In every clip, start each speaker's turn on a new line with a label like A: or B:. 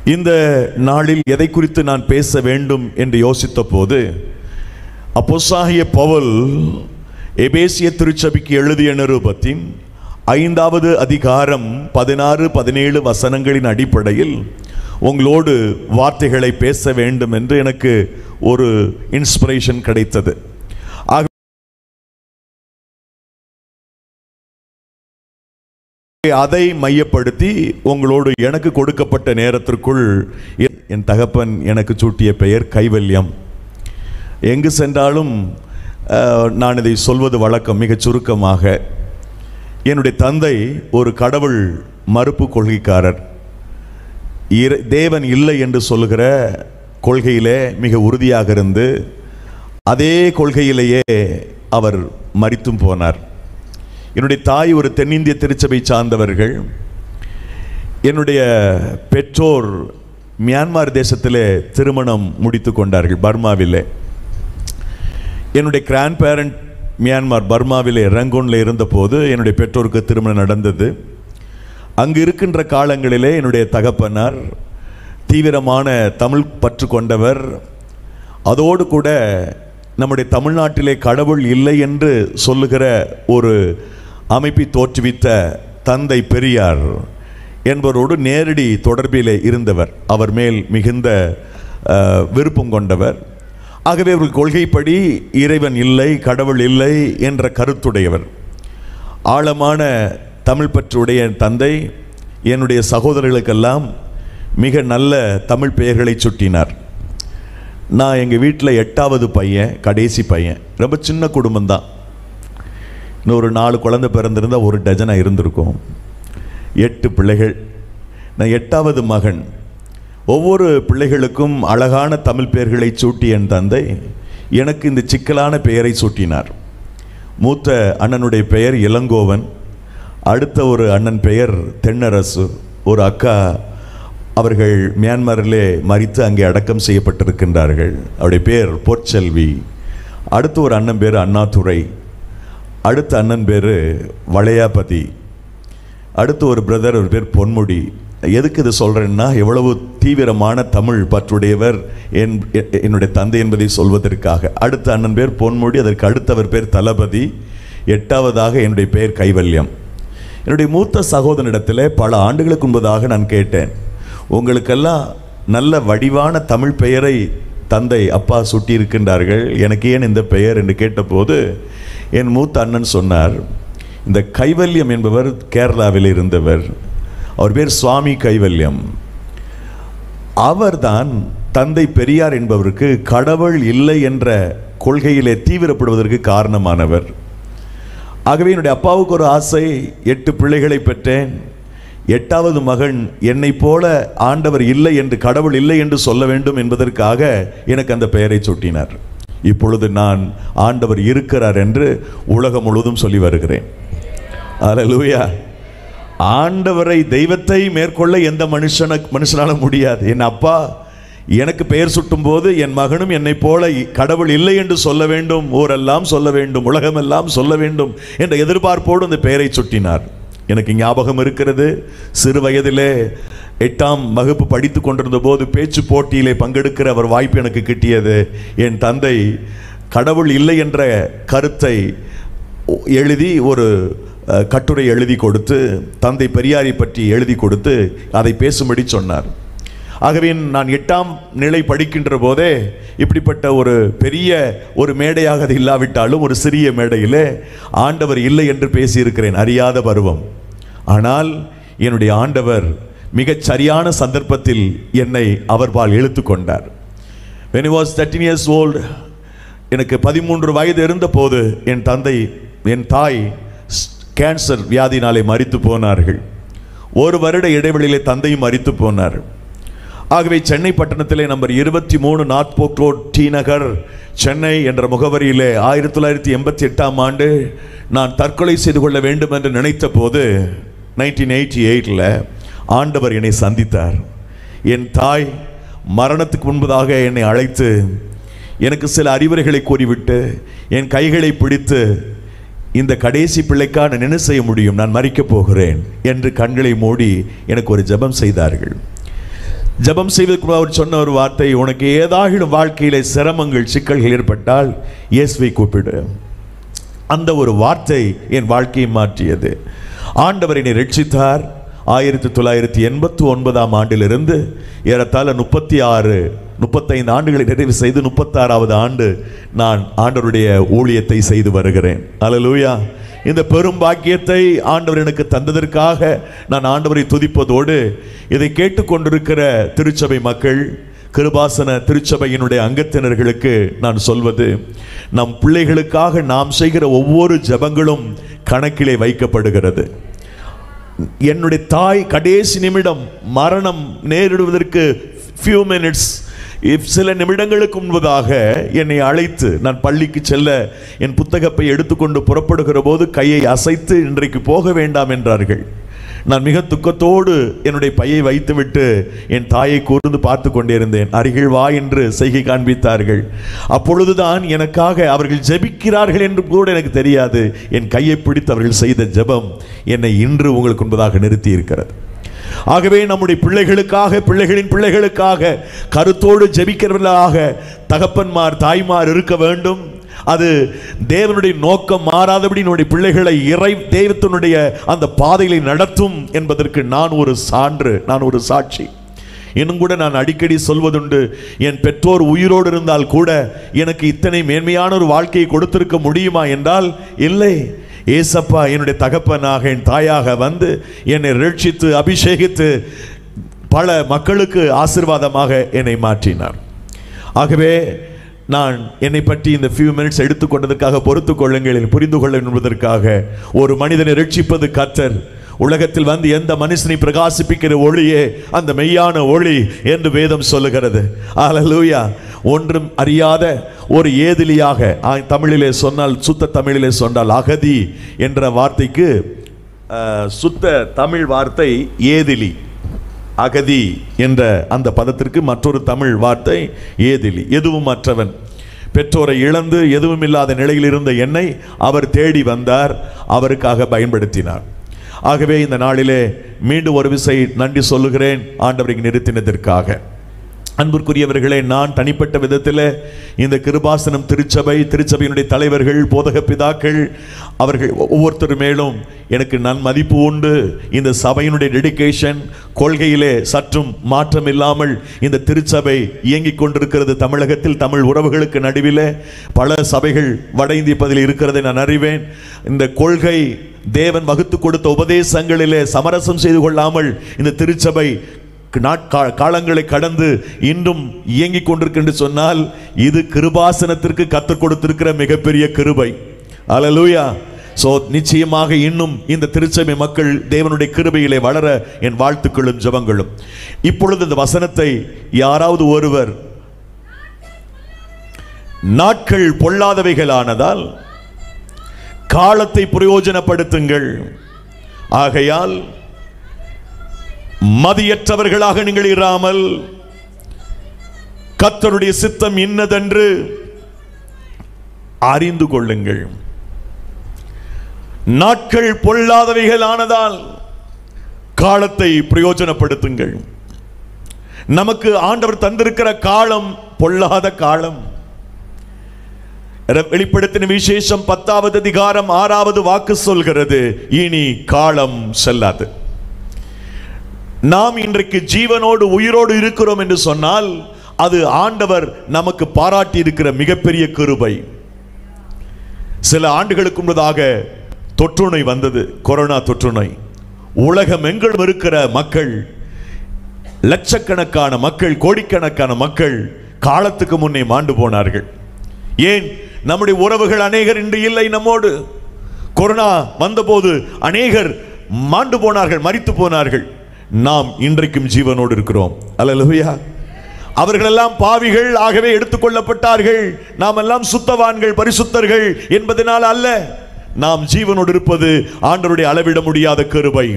A: இந்த நாளில் எதை குறித்து நான் பேச வேண்டும் என்று யோசித்த போது, அப்போஸ்தலனாகிய பவுல் எபேசிய திருச்சபைக்கு எழுதிய நிருபத்தின் 5வது அதிகாரம் 16-17 வசனங்களின் அடிப்படையில் உங்களோடு வார்த்தைகளை பேச வேண்டும் என்று எனக்கு ஒரு இன்ஸ்பிரேஷன் கிடைத்தது. அதை மையப்படுத்தி உங்களோடு எனக்கு கொடுக்கப்பட்ட நேரத்திற்குள் என் தகப்பன் எனக்கு சூட்டிய பெயர் கைவல்யம். எங்கு சென்றாலும் நான் இதை சொல்வது வழக்கம். மிகச் சுருக்கமாக, என்னுடைய தந்தை ஒரு கடவுள் மறுப்பு கொள்கைக்காரர். தேவன் இல்லை என்று சொல்லுகிற கொள்கையிலே மிக உறுதியாக இருந்து அதே கொள்கையிலேயே அவர் மரித்தும் போனார். என்னுடைய தாய் ஒரு தென்னிந்திய திருச்சபை சார்ந்தவர்கள். என்னுடைய பெற்றோர் மியான்மர் தேசத்திலே திருமணம் முடித்து கொண்டார்கள், பர்மாவிலே. என்னுடைய கிராண்ட் பேரண்ட் மியான்மர் பர்மாவிலே ரங்கோனில் இருந்தபோது என்னுடைய பெற்றோருக்கு திருமணம் நடந்தது. அங்கு இருக்கின்ற காலங்களிலே என்னுடைய தகப்பனார் தீவிரமான தமிழ் பற்று கொண்டவர். அதோடு கூட நம்முடைய தமிழ்நாட்டிலே கடவுள் இல்லை என்று சொல்லுகிற ஒரு அமைப்பை தோற்றுவித்த தந்தை பெரியார் என்பவரோடு நேரடி தொடர்பிலே இருந்தவர். அவர் மேல் மிகுந்த விருப்பம் கொண்டவர். ஆகவே அவர்கள் கொள்கைப்படி இறைவன் இல்லை, கடவுள் இல்லை என்ற கருத்துடையவர். ஆழமான தமிழ் பற்றுடைய தந்தை என்னுடைய சகோதரர்களுக்கெல்லாம் மிக நல்ல தமிழ் பெயர்களை சுட்டினார். நான் எங்கள் வீட்டில் 8வது பையன், கடைசி பையன். ரொம்ப சின்ன குடும்பம்தான். இன்னொரு 4 குழந்தை பிறந்திருந்தால் ஒரு டஜனாக இருந்திருக்கும். 8 பிள்ளைகள். நான் 8வது மகன். ஒவ்வொரு பிள்ளைகளுக்கும் அழகான தமிழ் பெயர்களை சூட்டிய என் தந்தை எனக்கு இந்த சிக்கலான பெயரை சூட்டினார். மூத்த அண்ணனுடைய பெயர் இளங்கோவன், அடுத்த ஒரு அண்ணன் பெயர் தென்னரசு, ஒரு அக்கா அவர்கள் மியான்மரிலே மரித்து அங்கே அடக்கம் செய்யப்பட்டிருக்கின்றார்கள், அவருடைய பேர் பொற்செல்வி. அடுத்த ஒரு அண்ணன் பேர் அண்ணாதுரை, அடுத்த அண்ணன் பேர் வளையாபதி, அடுத்த ஒரு பிரதர் ஒரு பேர் பொன்முடி. எதுக்கு இது சொல்கிறேன்னா, எவ்வளவு தீவிரமான தமிழ் பற்றுடையவர் என்னுடைய தந்தை என்பதை சொல்வதற்காக. அடுத்த அண்ணன் பேர் பொன்முடி, அதற்கு அடுத்தவர் பேர் தளபதி, 8வதாக என்னுடைய பெயர் கைவல்யம். என்னுடைய மூத்த சகோதரனிடத்தில் பல ஆண்டுகளுக்கு முன்பதாக நான் கேட்டேன், உங்களுக்கெல்லாம் நல்ல வடிவான தமிழ் பெயரை தந்தை அப்பா சுட்டி இருக்கின்றார்கள், எனக்கு ஏன் இந்த பெயர் என்று கேட்டபோது என் மூத்த அண்ணன் சொன்னார், இந்த கைவல்யம் என்பவர் கேரளாவில் இருந்தவர், அவர் பேர் சுவாமி கைவல்யம். அவர்தான் தந்தை பெரியார் என்பவருக்கு கடவுள் இல்லை என்ற கொள்கையிலே தீவிரப்படுவதற்கு காரணமானவர். ஆகவே என்னுடைய அப்பாவுக்கு ஒரு ஆசை, 8 பிள்ளைகளை பெற்றேன். 8வது மகன் என்னை போல ஆண்டவர் இல்லை என்று, கடவுள் இல்லை என்று சொல்ல வேண்டும் என்பதற்காக எனக்கு அந்த பெயரை சூட்டினார். இப்பொழுது நான் ஆண்டவர் இருக்கிறார் என்று உலகம் முழுவதும் சொல்லி வருகிறேன். அல்லேலூயா. ஆண்டவரை, தெய்வத்தை மேற்கொள்ள எந்த மனுஷனால முடியாது. என் அப்பா எனக்கு பெயர் சுட்டும் போது என் மகனும் என்னை போல கடவுள் இல்லை என்று சொல்ல வேண்டும், ஊரெல்லாம் சொல்ல வேண்டும், உலகமெல்லாம் சொல்ல வேண்டும் என்ற எதிர்பார்ப்போடு அந்த பெயரை சுட்டினார். எனக்கு ஞாபகம் இருக்கிறது, சிறு வயதிலே 8ஆம் வகுப்பு படித்து கொண்டிருந்த போது பேச்சு போட்டியிலே பங்கெடுக்கிற அவர் வாய்ப்பு எனக்கு கிட்டியது. என் தந்தை கடவுள் இல்லை என்ற கருத்தை எழுதி ஒரு கட்டுரை எழுதி கொடுத்து, தந்தை பெரியாரை பற்றி எழுதி கொடுத்து அதை பேசும்படி சொன்னார். ஆகவே நான் 8ஆம் நிலை படிக்கின்ற போதே இப்படிப்பட்ட ஒரு பெரிய ஒரு மேடையாக அது இல்லாவிட்டாலும் ஒரு சிறிய மேடையிலே ஆண்டவர் இல்லை என்று பேசியிருக்கிறேன், அறியாத பருவம். ஆனால் என்னுடைய ஆண்டவர் மிகச் சரியான சந்தர்ப்பத்தில் என்னை அவர்பால் இழுத்து கொண்டார். When I was 13 years old, எனக்கு 13 வயது இருந்த போது என் தாய் கேன்சர் வியாதினாலே மரித்து போனார்கள். 1 வருட இடைவெளியிலே தந்தையும் மரித்து போனார். ஆகவே சென்னை பட்டணத்திலே number 23 north port road, T Nagar, Chennai என்ற முகவரியிலே 1988ஆம் ஆண்டு நான் தற்கொலை செய்து கொள்ள வேண்டும் என்று நினைத்த போது 1988 ஆண்டவர் என்னை சந்தித்தார். என் தாய் மரணத்துக்கு முன்பதாக என்னை அழைத்து எனக்கு சில அறிவுரைகளை கூறிவிட்டு என் கைகளை பிடித்து, இந்த கடைசி பிள்ளைக்கா நான் என்ன செய்ய முடியும், நான் மரிக்கப் போகிறேன் என்று கண்களை மூடி எனக்கு ஒரு ஜெபம் செய்தார்கள். ஜெபம் செய்வதற்கு அவர் சொன்ன ஒரு வார்த்தை, உனக்கு ஏதாகிலும் வாழ்க்கையிலே சிரமங்கள் சிக்கல்கள் ஏற்பட்டால் இயேசுவை கூப்பிடு. அந்த ஒரு வார்த்தை என் வாழ்க்கையை மாற்றியது. ஆண்டவர் என்னை ரட்சித்தார். 1989 ஆண்டிலிருந்து ஏறத்தாழ 35 ஆண்டுகளை நிறைவு செய்து 36வது ஆண்டு நான் ஆண்டவருடைய ஊழியத்தை செய்து வருகிறேன். அல்லேலூயா. இந்த பெரும் பாக்கியத்தை ஆண்டவர் எனக்கு தந்ததற்காக நான் ஆண்டவரை துதிப்பதோடு, இதை கேட்டுக்கொண்டிருக்கிற திருச்சபை மக்கள், கிருபாசன திருச்சபையினுடைய அங்கத்தினர்களுக்கு நான் சொல்வது, நம் பிள்ளைகளுக்காக நாம் செய்கிற ஒவ்வொரு ஜெபங்களும் கணக்கிலே வைக்கப்படுகிறது. என்னுடைய தாய் கடைசி நிமிடம் மரணம் நேரிடுவதற்கு few minutes, சில நிமிடங்களுக்கு முன்பதாக என்னை அழைத்து, நான் பள்ளிக்கு செல்ல என் புத்தகப்பை எடுத்துக்கொண்டு புறப்படுகிற போது கையை அசைத்து இன்றைக்கு போக வேண்டாம் என்றார்கள். நான் மிக துக்கத்தோடு என்னுடைய பையை வைத்துவிட்டு என் தாயை கூர்ந்து பார்த்து கொண்டிருந்தேன். அருகில் வா என்று செய்கை காண்பித்தார்கள். அப்பொழுதுதான் எனக்காக அவர்கள் ஜெபிக்கிறார்கள் என்று கூட எனக்கு தெரியாது. என் கையை பிடித்து அவர்கள் செய்த ஜெபம் என்னை இன்று உங்களுக்கு முன்பதாக நிறுத்தி இருக்கிறது. ஆகவே நம்முடைய பிள்ளைகளுக்காக, பிள்ளைகளின் பிள்ளைகளுக்காக கருத்தோடு ஜெபிக்கிறவர்களாக தகப்பன்மார் தாய்மார் இருக்க வேண்டும். அது தேவனுடைய நோக்கம் மாறாதபடி நம்முடைய பிள்ளைகளை தெய்வத்தினுடைய அந்த பாதைகளை நடத்தும் என்பதற்கு நான் ஒரு சான்று, நான் ஒரு சாட்சி. இன்னும் கூட நான் அடிக்கடி சொல்வதுண்டு, என் பெற்றோர் உயிரோடு இருந்தால் கூட எனக்கு இத்தனை மேன்மையான ஒரு வாழ்க்கையை கொடுத்திருக்க முடியுமா என்றால் இல்லை. ஏசப்பா என்னுடைய தகப்பனாக, என் தாயாக வந்து என்னை ரட்சித்து அபிஷேகித்து பல மக்களுக்கு ஆசீர்வாதமாக என்னை மாற்றினார். ஆகவே நான் என்னை பற்றி இந்த few minutes எடுத்துக்கொண்டதற்காக பொறுத்து கொள்ளுங்கள், புரிந்து கொள்ள என்பதற்காக. ஒரு மனிதனை ரட்சிப்பது கர்த்தர். உலகத்தில் வந்து எந்த மனுஷனை பிரகாசிப்பிக்கிற ஒளியே அந்த மெய்யான ஒளி என்று வேதம் சொல்லுகிறது. அல்லேலூயா. ஒன்றும் அறியாத ஒரு ஏதிலியாக, தமிழிலே சொன்னால், சுத்த தமிழிலே சொன்னால் அகதி என்ற வார்த்தைக்கு சுத்த தமிழ் வார்த்தை ஏதிலி. அகதி என்ற அந்த பதத்திற்கு மற்றொரு தமிழ் வார்த்தை ஏதிலி. எதுவும் மற்றவன். பெற்றோரை இழந்து எதுவும் இல்லாத நிலையில் இருந்த என்னை அவர் தேடி வந்தார், அவருக்காக பயன்படுத்தினார். ஆகவே இந்த நாளிலே மீண்டும் ஒரு விசை நன்றி சொல்லுகிறேன் ஆண்டவரை நிறுத்தினதற்காக. அன்பிற்குரியவர்களே, நான் தனிப்பட்ட விதத்தில் இந்த கிருபாசனம் திருச்சபையினுடைய தலைவர்கள், போதக பிதாக்கள், அவர்கள் ஒவ்வொருத்தர் மேலும் எனக்கு நன்மதிப்பு உண்டு. இந்த சபையினுடைய டெடிகேஷன், கொள்கையிலே சற்றும் மாற்றம் இல்லாமல் இந்த திருச்சபை இயங்கிக் கொண்டிருக்கிறது. தமிழகத்தில் தமிழ் உறவுகளுக்கு நடுவில் பல சபைகள் வட இந்திய பகுதியில் இருக்கிறதை நான் அறிவேன். இந்த கொள்கை தேவன் வகுத்து கொடுத்த உபதேசங்களிலே சமரசம் செய்து கொள்ளாமல் இந்த திருச்சபை காலங்களை கடந்து இன்றும் இயங்கிக் கொண்டிருக்கின்ற சொன்னால் இது கிருபாசனத்திற்கு கற்றுக் கொடுத்திருக்கிற மிகப்பெரிய கிருபை. அல்லேலூயா. நிச்சயமாக இன்னும் இந்த திருச்சபை மக்கள் தேவனுடைய கிருபையிலே வளர என் வாழ்த்துக்களும் ஜெபங்களும். இப்பொழுது இந்த வசனத்தை யாராவது ஒருவர், நாட்கள் பொல்லாதவைகளானதால் காலத்தை பிரயோஜனப்படுத்துங்கள், ஆகையால் மதியற்றவர்களாக நீங்கள் இராமல் கர்த்தருடைய சித்தம் இன்னதென்று அறிந்து கொள்ளுங்கள். நாட்கள் பொல்லாதவைகளானதால் காலத்தை பிரயோஜனப்படுத்துங்கள். நமக்கு ஆண்டவர் தந்திருக்கிற காலம் பொல்லாத காலம். வெளிப்படுத்தின விசேஷம் 10வது அதிகாரம் 6வது வாக்கு சொல்கிறது, இனி காலம் செல்லாது. நாம் இன்றைக்கு ஜீவனோடு உயிரோடு இருக்கிறோம் என்று சொன்னால் அது ஆண்டவர் நமக்கு பாராட்டி இருக்கிற மிகப்பெரிய கிருபை. சில ஆண்டுகளுக்கு முன்னதாக தொற்று நோய் வந்தது, கொரோனா தொற்று நோய். உலகம் எங்கும் இருக்கிற மக்கள், லட்சக்கணக்கான மக்கள், கோடிக்கணக்கான மக்கள் காலத்துக்கு முன்னே மாண்டு போனார்கள். ஏன்? நம்முடைய உறவுகள் அநேகர் இன்று இல்லை நம்மோடு. கொரோனா வந்தபோது அநேகர் மாண்டு போனார்கள், மரித்து போனார்கள். நாம் இன்றைக்கும் ஜீவனோடு இருக்கிறோம். அல்லேலூயா. அவர்களெல்லாம் பாவிகள், ஆகவே எடுத்துக்கொள்ளப்பட்டார்கள். நாம் எல்லாம் சுத்தவான்கள், பரிசுத்தர்கள் என்பதனால் அல்ல. நாம் ஜீவனோடு இருப்பது ஆண்டவருடைய அளவிட முடியாத கிருபை.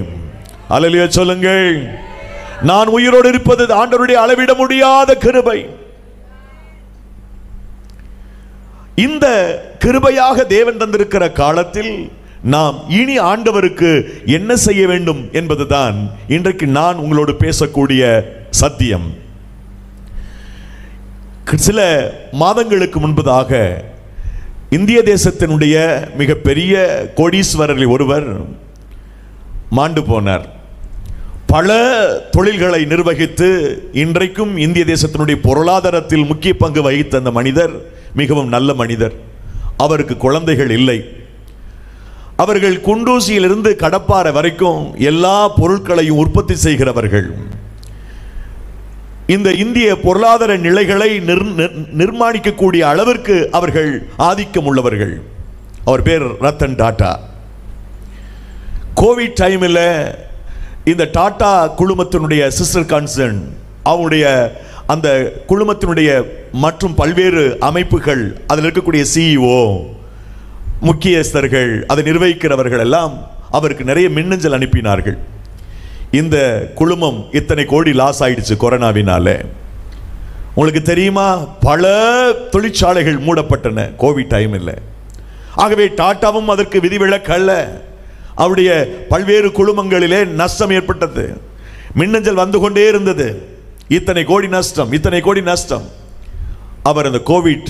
A: அல்லேலூயா சொல்லுங்கள். நான் உயிரோடு இருப்பது ஆண்டவருடைய அளவிட முடியாத கிருபை. இந்த கிருபையாக தேவன் தந்திருக்கிற காலத்தில் நாம் இனி ஆண்டவருக்கு என்ன செய்ய வேண்டும் என்பதுதான் இன்றைக்கு நான் உங்களோடு பேசக்கூடிய சத்தியம். சில மாதங்களுக்கு முன்பதாக இந்திய தேசத்தினுடைய மிகப்பெரிய கோடீஸ்வரரில் ஒருவர் மாண்டு போனார். பல தொழில்களை நிர்வகித்து இன்றைக்கும் இந்திய தேசத்தினுடைய பொருளாதாரத்தில் முக்கிய பங்கு வகித்த அந்த மனிதர் மிகவும் நல்ல மனிதர். அவருக்கு குழந்தைகள் இல்லை. அவர்கள் குண்டூசியிலிருந்து கடப்பாறை வரைக்கும் எல்லா பொருட்களையும் உற்பத்தி செய்கிறவர்கள். இந்த இந்திய பொருளாதார நிலைகளை நிர்மாணிக்கக்கூடிய அளவிற்கு அவர்கள் ஆதிக்கம் உள்ளவர்கள். அவர் பேர் ரத்தன் டாடா. கோவிட் டைமில் இந்த டாடா குழுமத்தினுடைய சிஸ்டர் கன்சர்ன், அவருடைய அந்த குழுமத்தினுடைய மற்றும் பல்வேறு அமைப்புகள், அதில் இருக்கக்கூடிய சிஇஓ, முக்கியஸ்தர்கள், அதை நிர்வகிக்கிறவர்கள் எல்லாம் அவருக்கு நிறைய மின்னஞ்சல் அனுப்பினார்கள். இந்த குழுமம் இத்தனை கோடி லாஸ் ஆயிடுச்சு கொரோனாவினால. உங்களுக்கு தெரியுமா, பல தொழிற்சாலைகள் மூடப்பட்டன கோவிட் டைமில். ஆகவே டாட்டாவும் அதற்கு விதிவிலக்கல்ல. அவருடைய பல்வேறு குழுமங்களிலே நஷ்டம் ஏற்பட்டது. மின்னஞ்சல் வந்து கொண்டே இருந்தது, இத்தனை கோடி நஷ்டம், இத்தனை கோடி நஷ்டம். அவர் அந்த கோவிட்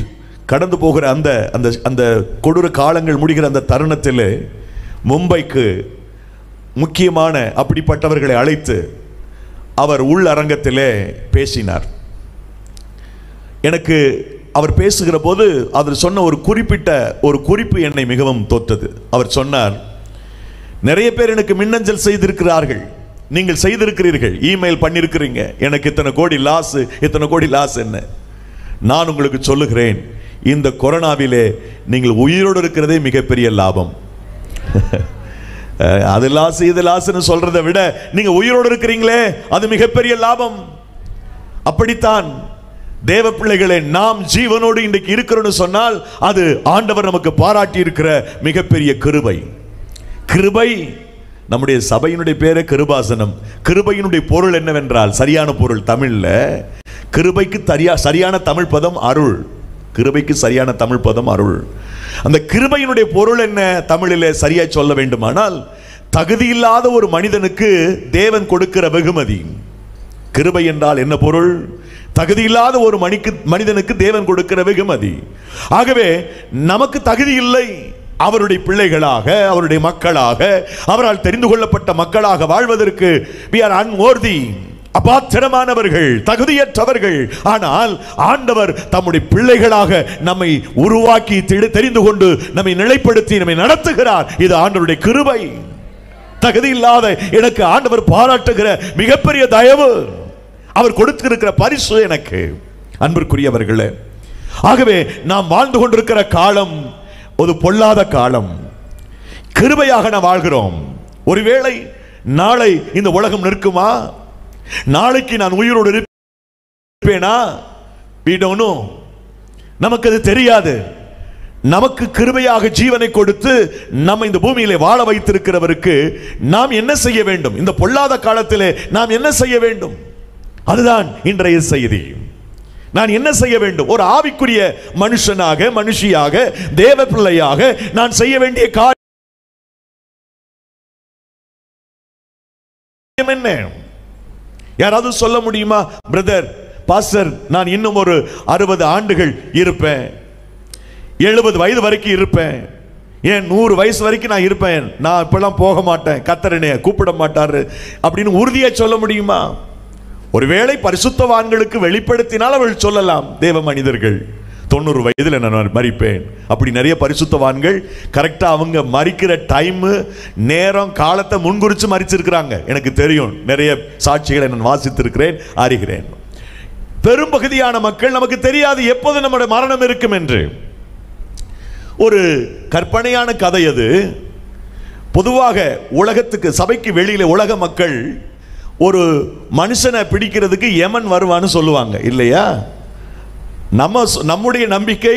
A: கடந்து போகிற அந்த அந்த அந்த கொடூர காலங்கள் முடிகிற அந்த தருணத்தில் மும்பைக்கு முக்கியமான அப்படிப்பட்டவர்களை அழைத்து அவர் உள் அரங்கத்திலே பேசினார். எனக்கு அவர் பேசுகிற போது அவர் சொன்ன ஒரு குறிப்பு என்னை மிகவும் தொட்டது. அவர் சொன்னார், நிறைய பேர் எனக்கு மின்னஞ்சல் செய்திருக்கிறார்கள், நீங்கள் செய்திருக்கிறீர்கள், இமெயில் பண்ணியிருக்கிறீங்க, எனக்கு இத்தனை கோடி லாஸ், இத்தனை கோடி லாஸ். என்ன, நான் உங்களுக்கு சொல்லுகிறேன், இந்த கொரோனாவிலே நீங்கள் உயிரோடு இருக்கிறதே மிகப்பெரிய லாபம். அது லாஸ் இது லாஸ்ன்னு சொல்றதை விட நீங்க உயிரோடு இருக்கிறீங்களே அது மிகப்பெரிய லாபம். அப்படித்தான் தேவ பிள்ளைகளே, நாம் ஜீவனோடு இன்றைக்கு இருக்கிறோம்னு சொன்னால் அது ஆண்டவர் நமக்கு பாராட்டி இருக்கிற மிகப்பெரிய கிருபை. கிருபை, நம்முடைய சபையினுடைய பேரே கிருபாசனம். கிருபையினுடைய பொருள் என்னவென்றால், சரியான பொருள் தமிழ்ல கிருபைக்கு சரியான தமிழ் பதம் அருள். கிருபைக்கு சரியான தமிழ் பதம் அருள். அந்த கிருபையினுடைய பொருள் என்ன தமிழிலே சரியா சொல்ல வேண்டுமானால், தகுதியில்லாத ஒரு மனிதனுக்கு தேவன் கொடுக்கிற வெகுமதி. கிருபை என்றால் என்ன பொருள்? தகுதியில்லாத ஒரு மனிதனுக்கு தேவன் கொடுக்கிற வெகுமதி. ஆகவே நமக்கு தகுதி இல்லை, அவருடைய பிள்ளைகளாக, அவருடைய மக்களாக, அவரால் தெரிந்து கொள்ளப்பட்ட மக்களாக வாழ்வதற்கு we are unworthy, அபாத்திரமானவர்கள், தகுதியற்றவர்கள். ஆனால் ஆண்டவர் தம்முடைய பிள்ளைகளாக நம்மை உருவாக்கி தெரிந்து கொண்டு நம்மை நிலைப்படுத்தி நம்மை நடத்துகிறார். இது ஆண்டவருடைய கிருபை. தகுதி இல்லாத எனக்கு ஆண்டவர் பாராட்டுகிற மிகப்பெரிய தயவு, அவர் கொடுத்திருக்கிற பரிசு எனக்கு. அன்பிற்குரியவர்களே, ஆகவே நாம் வாழ்ந்து கொண்டிருக்கிற காலம் ஒரு பொல்லாத காலம். கிருபையாக நாம் வாழ்கிறோம். ஒருவேளை நாளை இந்த உலகம் நிற்குமா? நாளைக்கு நான் உயிரோடு இருப்பேனா? we don't know. நமக்கு அது தெரியாது. நமக்கு கிருபையாக ஜீவனை கொடுத்து நம்ம இந்த பூமியிலே வாழ வைத்திருக்கிறவருக்கு நாம் என்ன செய்ய வேண்டும்? இந்த பொல்லாத காலத்திலே நாம் என்ன செய்ய வேண்டும்? அதுதான் இன்றைய செய்தி. நான் என்ன செய்ய வேண்டும்? ஒரு ஆவிக்குரிய மனுஷனாக, மனுஷியாக, தேவ பிள்ளையாக நான் செய்ய வேண்டிய காரியம் என்ன? யாராவது சொல்ல முடியுமா? பிரதர், பாஸ்டர், நான் இன்னும் ஒரு 60 ஆண்டுகள் இருப்பேன், 70 வயது வரைக்கும் இருப்பேன், ஏன் 100 வயசு வரைக்கும் நான் இருப்பேன், நான் இப்பெல்லாம் போக மாட்டேன், கர்த்தரனே கூப்பிட மாட்டாரு அப்படின்னு உறுதியா சொல்ல முடியுமா? ஒருவேளை பரிசுத்தவான்களுக்கு வெளிப்படுத்தினால் அவர்கள் சொல்லலாம், தேவ மனிதர்கள் 90 வயதில் நான் மரிப்பேன். அப்படி நிறைய பரிசுத்தவான்கள் கரெக்டா அவங்க மரிக்கிற டைம், நேரம், காலத்தை முன்குறிச்சு மரிச்சிருக்கிறாங்க. எனக்கு தெரியும், நிறைய சாட்சிகளை நான் வாசித்திருக்கிறேன், அறிகிறேன். பெரும்பகுதியான மக்கள் நமக்கு தெரியாது எப்போது நம்முடைய மரணம் இருக்கும் என்று. ஒரு கற்பனையான கதை அது. பொதுவாக உலகத்துக்கு, சபைக்கு வெளியில உலக மக்கள் ஒரு மனுஷனை பிடிக்கிறதுக்கு யமன் வருவான்னு சொல்லுவாங்க இல்லையா? நம்முடைய நம்பிக்கை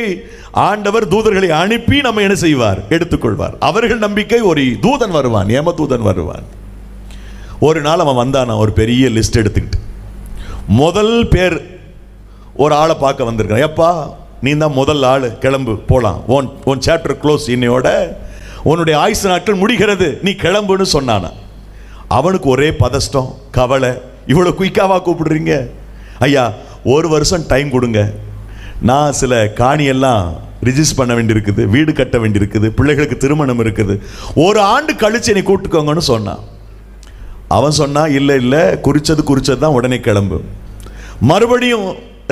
A: ஆண்டவர் தூதர்களை அனுப்பி நம்ம என்ன செய்வார்? எடுத்துக்கொள்வார். அவர்கள் நம்பிக்கை ஒரு தூதன் வருவான், யம தூதன் வருவான். ஒரு நாள் அவன் வந்தானா, ஒரு பெரிய லிஸ்ட் எடுத்துக்கிட்டு முதல் பேர் ஒரு ஆளை பார்க்க வந்திருக்கான். எப்பா, நீ தான் முதல் ஆள், கிளம்பு போலாம், உன் சாப்டர் க்ளோஸ், இன்னையோட உன்னுடைய ஆயுசு நாட்கள் முடிகிறது, நீ கிளம்புன்னு சொன்னானா. அவனுக்கு ஒரே பதஷ்டம், கவலை. இவ்வளவு குயிக்காவா கூப்பிடுறீங்க? ஐயா, 1 வருஷம் டைம் கொடுங்க, நான் சில காணியெல்லாம் ரிஜிஸ்டர் பண்ண வேண்டியிருக்குது, வீடு கட்ட வேண்டியிருக்குது, பிள்ளைகளுக்கு திருமணம் இருக்குது, ஒரு ஆண்டு கழிச்சு என்னை கூப்பிட்டுக்கோங்கன்னு சொன்னான். அவன் சொன்னா இல்லை குறிச்சது தான், உடனே கிளம்பு. மறுபடியும்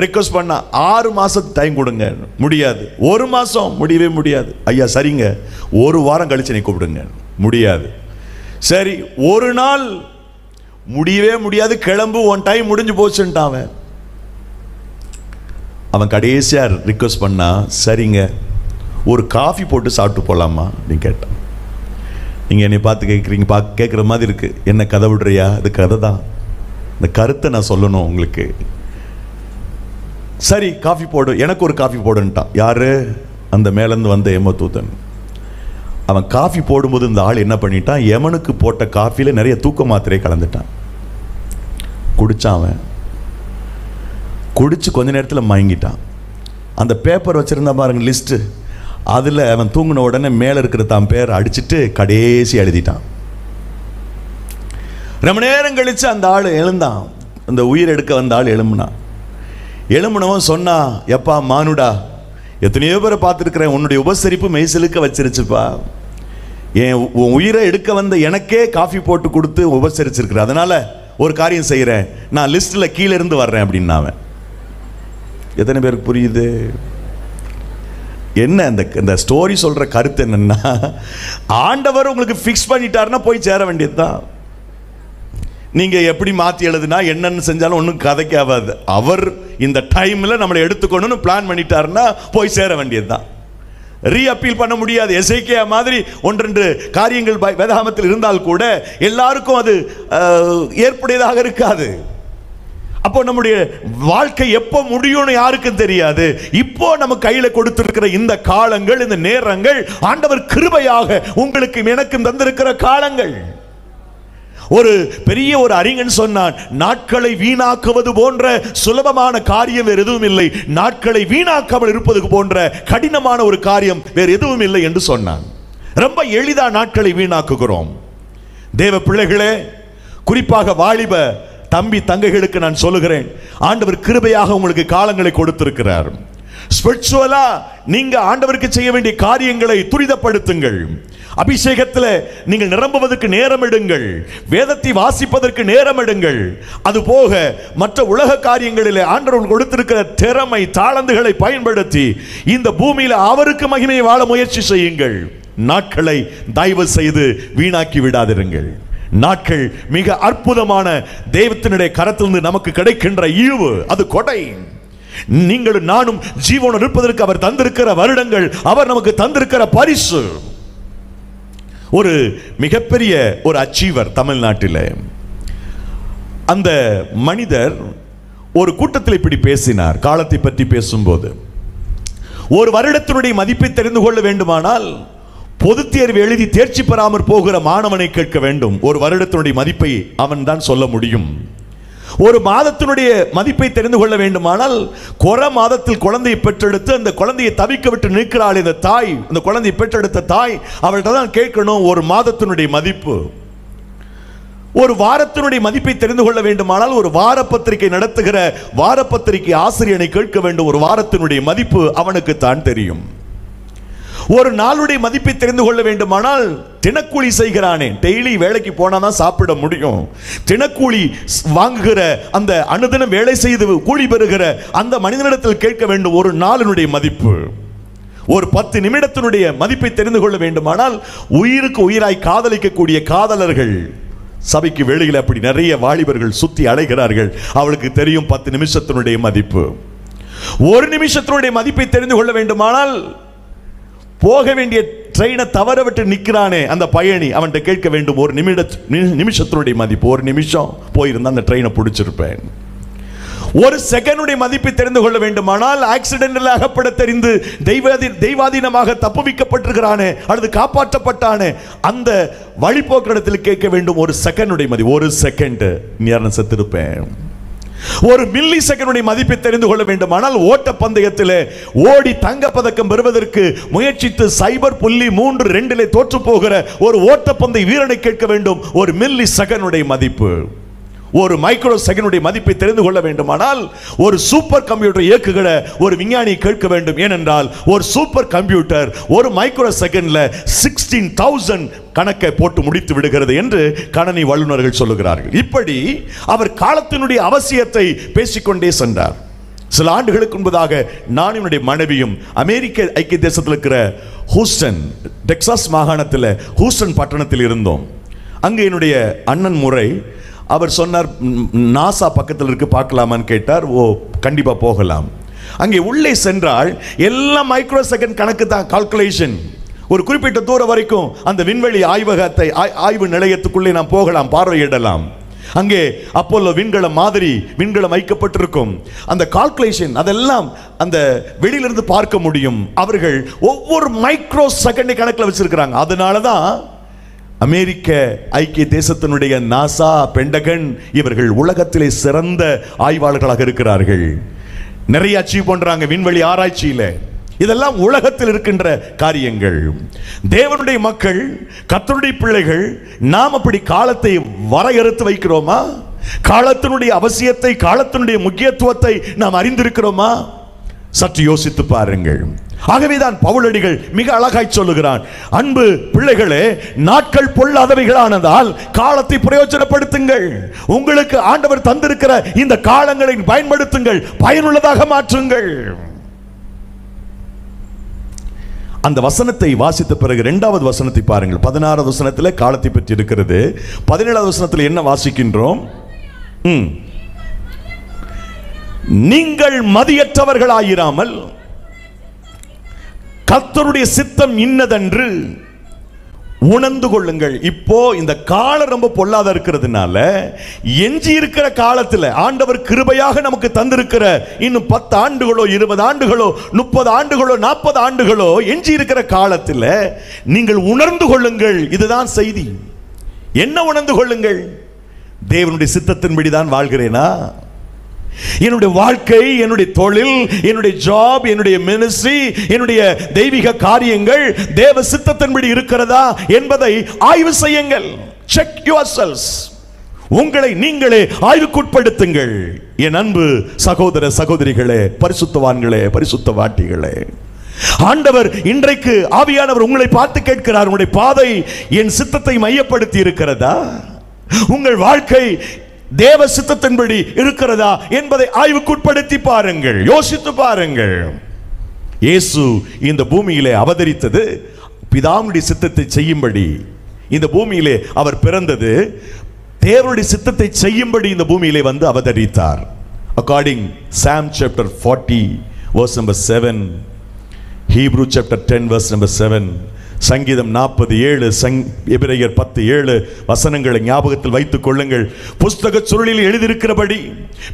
A: ரிக்வஸ்ட் பண்ணா 6 மாசம் டைம் கொடுங்க. முடியாது. 1 மாசம் முடியவே முடியாது. ஐயா சரிங்க, 1 வாரம் கழிச்சு என்னை கூப்பிடுங்க. முடியாது. சரி, 1 நாள் முடியவே முடியாது, கிளம்பு, உன் டைம் முடிஞ்சு போச்சுட்டான். அவன் கடைசியா ரிக்வஸ்ட் பண்ணா, சரிங்க ஒரு காஃபி போட்டு சாப்பிட்டு போகலாமா அப்படின்னு கேட்டான். நீங்கள் என்னை பார்த்து கேட்குறீங்க, கேட்குற மாதிரி இருக்கு. என்ன கதை விடுறியா? அது கதை தான், இந்த கருத்தை நான் சொல்லணும் உங்களுக்கு. சரி காஃபி போடு, எனக்கு ஒரு காஃபி போடுன்ட்டான். யாரு? அந்த மேலேருந்து வந்த எமதூதன். அவன் காஃபி போடும்போது இந்த ஆள் என்ன பண்ணிட்டான், யமனுக்கு போட்ட காஃபியில் நிறைய தூக்க மாத்திரையை கலந்துட்டான். குடிச்சான். அவன் குடிச்சு கொஞ்ச நேரத்தில் மயங்கிட்டான். அந்த பேப்பர் வச்சிருந்தா பாருங்க லிஸ்ட்டு, அதில் அவன் தூங்கின உடனே மேலே இருக்கிற தான் பேர் அடிச்சுட்டு கடைசி எழுதிட்டான். ரொம்ப நேரம் கழிச்சு அந்த ஆள் எழுந்தான். அந்த உயிர் எடுக்க வந்த ஆள் எழும்புனவன் சொன்னா, எப்பா மானுடா, எத்தனையோ பேரை பார்த்துருக்கிறேன், உன்னுடைய உபசரிப்பு மெய்சிலுக்க வச்சிருச்சுப்பா. என் உயிரை எடுக்க வந்த எனக்கே காஃபி போட்டு கொடுத்து உபசரிச்சிருக்கிற, அதனால ஒரு காரியம் செய்கிறேன், நான் லிஸ்ட்டில் கீழே இருந்து வர்றேன் அப்படின்னாவன். எத்தனை பேருக்கு புரியுது? என்ன இந்த ஸ்டோரி சொல்ற கருத்து என்னன்னா, ஆண்டவர் உங்களுக்கு ஃபிக்ஸ் பண்ணிட்டாருன்னா போய் சேர வேண்டியதுதான். நீங்க எப்படி மாத்தி எழுதுனா என்னன்னு செஞ்சாலும் ஒன்றும் கதைக்கு ஆகாது. அவர் இந்த டைம்ல நம்மளை எடுத்துக்கணும்னு பிளான் பண்ணிட்டாருன்னா போய் சேர வேண்டியதுதான். ரீஅப்பீல் பண்ண முடியாது. எசேக்கியா மாதிரி 1-2 காரியங்கள் வேதாகமத்தில் இருந்தால் கூட எல்லாருக்கும் அது ஏற்புடையதாக இருக்காது. அப்போ நம்முடைய வாழ்க்கை எப்போ முடியும்னு யாருக்கும் தெரியாது. இப்போ நம்ம கையில கொடுத்திருக்கிற இந்த காலங்கள், இந்த நேரங்கள் ஆண்டவர் கிருபையாக உங்களுக்கு எனக்கும் தந்திருக்கிற காலங்கள். ஒரு பெரிய ஒரு அறிஞன் சொன்னான், நாட்களை வீணாக்குவது போன்ற சுலபமான காரியம் வேறு எதுவும் இல்லை, நாட்களை வீணாக்காமல் இருப்பது போன்ற கடினமான ஒரு காரியம் வேறு எதுவும் இல்லை என்று சொன்னான். ரொம்ப எளிதா நாட்களை வீணாக்குகிறோம். தேவ பிள்ளைகளே, குறிப்பாக வாலிப தம்பி தங்கைகளுக்கு நான் சொல்லுகிறேன், ஆண்டவர் கிருபையாக உங்களுக்கு காலங்களை கொடுத்திருக்கிறார். ஸ்பிரிச்சுவலா நீங்க ஆண்டவருக்கு செய்ய வேண்டிய காரியங்களை துரிதப்படுத்துங்கள். அபிஷேகத்தில் நீங்கள் நிரம்புவதற்கு நேரம் எடுங்கள். வேதத்தை வாசிப்பதற்கு நேரம் எடுங்கள். அதுபோக மற்ற உலக காரியங்களிலே ஆண்டவர் கொடுத்திருக்கிற திறமை தாளந்துகளை பயன்படுத்தி இந்த பூமியில் அவருக்கு மகிமையை வாழ முயற்சி செய்யுங்கள். நாட்களை தயவு செய்து வீணாக்கி விடாதிருங்கள். நாட்கள் மிக அற்புதமான தெய்வத்தினுடைய கரத்திலிருந்து நமக்கு கிடைக்கின்ற ஈவு, அது கொடை. நீங்களும் நானும் ஜீவனோடு இருப்பதற்கு அவர் தந்திருக்கிற வருடங்கள், அவர் நமக்கு தந்திருக்கிற பரிசு. ஒரு மிகப்பெரிய ஒரு அச்சீவர் தமிழ்நாட்டில், அந்த மனிதர் ஒரு கூட்டத்தில் இப்படி பேசினார். காலத்தை பற்றி பேசும்போது, ஒரு வருடத்தினுடைய மதிப்பை தெரிந்து கொள்ள வேண்டுமானால் பொது தேர்வு எழுதி தேர்ச்சி பெறாமற் போகிற மாணவனை கேட்க வேண்டும். ஒரு வருடத்தினுடைய மதிப்பை அவன் தான் சொல்ல முடியும். ஒரு மாதத்தினுடைய மதிப்பை தெரிந்து கொள்ள வேண்டுமானால் கொர மாதத்தில் குழந்தையை பெற்றெடுத்து அந்த குழந்தையை தவிக்க விட்டு நிற்கிறாள் இந்த தாய், அந்த குழந்தையை பெற்றெடுத்த தாய், அவள்கிட்ட தான் கேட்கணும் ஒரு மாதத்தினுடைய மதிப்பு. ஒரு வாரத்தினுடைய மதிப்பை தெரிந்து கொள்ள வேண்டுமானால் ஒரு வார பத்திரிகை நடத்துகிற வாரப்பத்திரிகை ஆசிரியனை கேட்க வேண்டும். ஒரு வாரத்தினுடைய மதிப்பு அவனுக்கு தான் தெரியும். ஒரு நாளுடைய மதிப்பை தெரிந்து கொள்ள வேண்டுமானால் தினக்கூலி செய்கிறானே, டெய்லி வேலைக்கு போனா தான் சாப்பிட முடியும். தினக்கூலி வாங்குகிற அந்த அனுதினம் வேலை செய்து கூலி பெறுகிற அந்த மனிதனிடத்தில் கேட்க வேண்டும் ஒரு நாளினுடைய மதிப்பு. ஒரு 10 நிமிடத்தினுடைய மதிப்பை தெரிந்து கொள்ள வேண்டுமானால் உயிருக்கு உயிராய் காதலிக்கக்கூடிய காதலர்கள் சபைக்கு வெளியில் அப்படி நிறைய வாலிபர்கள் சுத்தி அலைகிறார்கள். அவளுக்கு தெரியும் 10 நிமிஷத்தினுடைய மதிப்பு. ஒரு நிமிஷத்தினுடைய மதிப்பை தெரிந்து கொள்ள வேண்டுமானால் போக வேண்டிய ட்ரெயினை தவற விட்டு நிற்கிறானே அந்த பயணி, அவன்கிட்ட கேட்க வேண்டும் ஒரு நிமிஷத்தினுடைய மதிப்பு. ஒரு நிமிஷம் போயிருந்தா அந்த ட்ரெயினை பிடிச்சிருப்பேன். ஒரு செகண்டுடைய மதிப்பை தெரிந்து கொள்ள வேண்டுமானால் ஆக்சிடென்டில் அகப்பட தெரிந்து தெய்வாதீனமாக தப்புவிக்கப்பட்டிருக்கிறானே அல்லது காப்பாற்றப்பட்டானே அந்த வழிபோக்கிடத்தில் கேட்க வேண்டும் ஒரு செகண்டுடைய மதிப்பு. ஒரு செகண்ட் நேரம் செத்திருப்பேன். ஒரு மில்லி செகண்டுடைய மதிப்பை தெரிந்து கொள்ள வேண்டுமானால் ஓட்ட பந்தயத்தில் ஓடி தங்க பதக்கம் பெறுவதற்கு முயற்சித்து 0.32 தோற்று போகிற ஒரு ஓட்டப்பந்தய வீரனை கேட்க வேண்டும் ஒரு மில்லி செகண்டுடைய மதிப்பு. ஒரு மைக்ரோ செகண்டுடைய மதிப்பை தெரிந்து கொள்ள வேண்டுமானால் ஒரு சூப்பர் கம்ப்யூட்டர் இயக்குகிற ஒரு விஞ்ஞானியை கேட்க வேண்டும். ஏனென்றால் ஒரு சூப்பர் கம்ப்யூட்டர் ஒரு மைக்ரோ செகண்ட்ல 16,000 கணக்கை போட்டு முடித்து விடுகிறது என்று கணனி வல்லுநர்கள் சொல்லுகிறார்கள். இப்படி அவர் காலத்தினுடைய அவசியத்தை பேசிக்கொண்டே சென்றார். சில ஆண்டுகளுக்கு முன்பதாக நான் என்னுடைய மனைவியும் அமெரிக்க ஐக்கிய தேசத்தில் இருக்கிற ஹூஸ்டன், டெக்சாஸ் மாகாணத்தில் ஹூஸ்டன் பட்டணத்தில் இருந்தோம். அங்கே என்னுடைய அண்ணன் முறை அவர் சொன்னார், நாசா பக்கத்தில் இருக்கு, பார்க்கலாமான்னு கேட்டார். ஓ, கண்டிப்பா போகலாம். அங்கே உள்ளே சென்றால் எல்லாம் மைக்ரோ செகண்ட் கணக்கு தான், கால்குலேஷன். ஒரு குறிப்பிட்ட தூரம் வரைக்கும் அந்த விண்வெளி ஆய்வகத்தை ஆய்வு நிலையத்துக்குள்ளே நாம் போகலாம், பார்வையிடலாம். அங்கே அப்போலோ விண்கலம் மாதிரி விண்கலம் வைக்கப்பட்டிருக்கும். அந்த கால்குலேஷன் அதெல்லாம் அந்த வெளியிலிருந்து பார்க்க முடியும். அவர்கள் ஒவ்வொரு மைக்ரோ செகண்ட் கணக்கில் வச்சிருக்கிறாங்க. அதனாலதான் அமெரிக்க ஐக்கிய தேசத்தினுடைய நாசா, பென்டகன் இவர்கள் உலகத்திலே சிறந்த ஆய்வாளர்களாக இருக்கிறார்கள். நிறைய அச்சீவ் பண்றாங்க விண்வெளி ஆராய்ச்சியில. இதெல்லாம் உலகத்தில் இருக்கின்ற காரியங்கள். தேவனுடைய மக்கள், கர்த்தருடைய பிள்ளைகள், நாம் அப்படி காலத்தை வரையறுத்து வைக்கிறோமா? காலத்தினுடைய அவசியத்தை, காலத்தினுடைய முக்கியத்துவத்தை நாம் அறிந்திருக்கிறோமா? சற்று யோசித்து பாருங்கள். ஆகவேதான் பவுலடிகள் மிக அழகாய் சொல்லுகிறான், அன்பு பிள்ளைகளே, நாட்கள் பொல்லாதவைகளானதால் காலத்தை பிரயோஜனப்படுத்துங்கள். உங்களுக்கு ஆண்டவர் தந்திருக்கிற இந்த காலங்களை பயன்படுத்துங்கள், பயனுள்ளதாக மாற்றுங்கள். அந்த வசனத்தை வாசித்த பிறகு இரண்டாவது வசனத்தை பாருங்கள். 16வது வசனத்தில் காலத்தை பற்றி இருக்கிறது. 17வது வசனத்தில் என்ன வாசிக்கின்றோம்? நீங்கள் மதியற்றவர்களாயிராமல் கர்த்தருடைய சித்தம் இன்னதென்று உணர்ந்து கொள்ளுங்கள். இப்போ இந்த காலம் ரொம்ப பொல்லாத இருக்கிறதுனால எஞ்சி இருக்கிற காலத்தில் ஆண்டவர் கிருபையாக நமக்கு தந்திருக்கிற இன்னும் 10 ஆண்டுகளோ 20 ஆண்டுகளோ 30 ஆண்டுகளோ 40 ஆண்டுகளோ எஞ்சி இருக்கிற காலத்தில் நீங்கள் உணர்ந்து கொள்ளுங்கள். இதுதான் செய்தி. என்ன உணர்ந்து கொள்ளுங்கள்? தேவனுடைய சித்தத்தின்படி தான் வாழ்கிறேனா? என்னுடைய வாழ்க்கை, என்னுடைய தொழில், என்னுடைய ஜாப், என்னுடைய மினிஸ்ட்ரி, என்னுடைய தெய்வீக காரியங்கள் தேவ சித்தத்தின்படி இருக்கிறதா என்பதை ஆய்வு செய்யுங்கள். செக் யுவர்செல்ஸ். உங்களை நீங்களே ஆய்வுக்குட்படுத்துங்கள். என் அன்பு சகோதர சகோதரிகளே, பரிசுத்தவான்களே, பரிசுத்தவாட்டிகளே, ஆண்டவர் இன்றைக்கு ஆவியானவர் உங்களை பார்த்து கேட்கிறார், உங்களுடைய பாதை என் சித்தத்தை மையப்படுத்தி இருக்கிறதா? உங்கள் வாழ்க்கை தேவ சித்தத்தின்படி இருக்கிறதா என்பதை ஆய்வுக்குட்படுத்தி பாருங்கள், யோசித்து பாருங்கள். இயேசு இந்த பூமியிலே அவதரித்தது பிதாவுடைய சித்தத்தை செய்யும்படி. இந்த பூமியிலே அவர் பிறந்தது தேவனுடைய சித்தத்தை செய்யும்படி இந்த பூமியிலே வந்து அவதரித்தார். According Psalm chapter 40 verse number 7, Hebrew chapter 10 verse number 7, சங்கீதம் 47, எபிரேயர் 10:7 வசனங்களை ஞாபகத்தில் வைத்துக் கொள்ளுங்கள். புஸ்தக சுருளில் எழுதியிருக்கிறபடி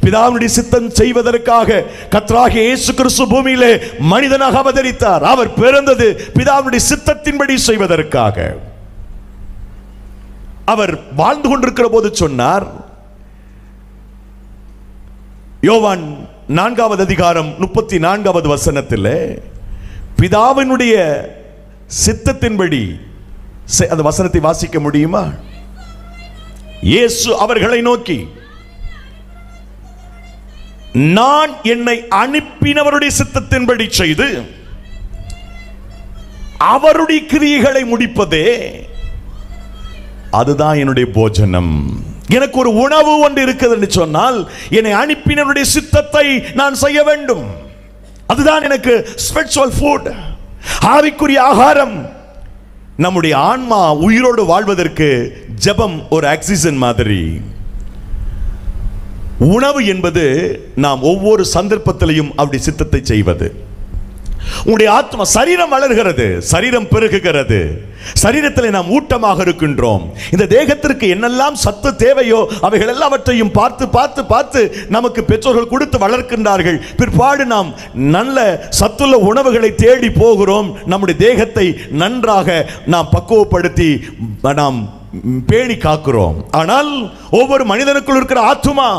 A: பிதாவுடைய சித்தம் செய்வதற்காக கர்த்தராகிய இயேசு கிறிஸ்து பூமியிலே மனிதனாக அவதரித்தார். அவர் பிறந்தது பிதாவுடைய சித்தத்தின்படி செய்வதற்காக. அவர் வாழ்ந்து கொண்டிருக்கிற போது சொன்னார், யோவான் 4வது அதிகாரம் 34வது வசனத்தில், பிதாவினுடைய சித்தத்தின்படி அந்த வசனத்தை வாசிக்க முடியுமா? இயேசு அவர்களை நோக்கி, நான் என்னை அனுப்பினவருடைய சித்தத்தின்படி செய்து அவருடைய கிரியைகளை முடிப்பதே அதுதான் என்னுடைய போஜனம். எனக்கு ஒரு உணவு ஒன்று இருக்குது என்று சொன்னால் என்னை அனுப்பினவருடைய சித்தத்தை நான் செய்ய வேண்டும். அதுதான் எனக்கு ஸ்பிரிச்சுவல் ஃபுட், ஆவிக்குரிய ஆகாரம். நம்முடைய ஆன்மா உயிரோடு வாழ்வதற்கு ஜெபம் ஒரு ஆக்சிஜன் மாதிரி. உணவு என்பது நாம் ஒவ்வொரு சந்தர்ப்பத்திலையும் அவருடைய சித்தத்தை செய்வது. உங்களுடைய ஆத்மா, சரீரம் வளர்கிறது, சரீரம் பெருகுகிறது, சரீரத்தில் நாம் ஊட்டமாக இருக்கின்றோம். இந்த தேகத்திற்கு என்னெல்லாம் சத்து தேவையோ அவைகள் எல்லாவற்றையும் பார்த்து பார்த்து பார்த்து நமக்கு பெற்றோர்கள் கொடுத்து வளர்க்கின்றார்கள். பிற்பாடு நாம் நல்ல சத்துள்ள உணவுகளை தேடி போகிறோம். நம்முடைய தேகத்தை நன்றாக நாம் பக்குவப்படுத்தி நாம் பேணி காக்கிறோம். ஆனால் ஒவ்வொரு மனிதனுக்குள் இருக்கிற ஆத்துமா,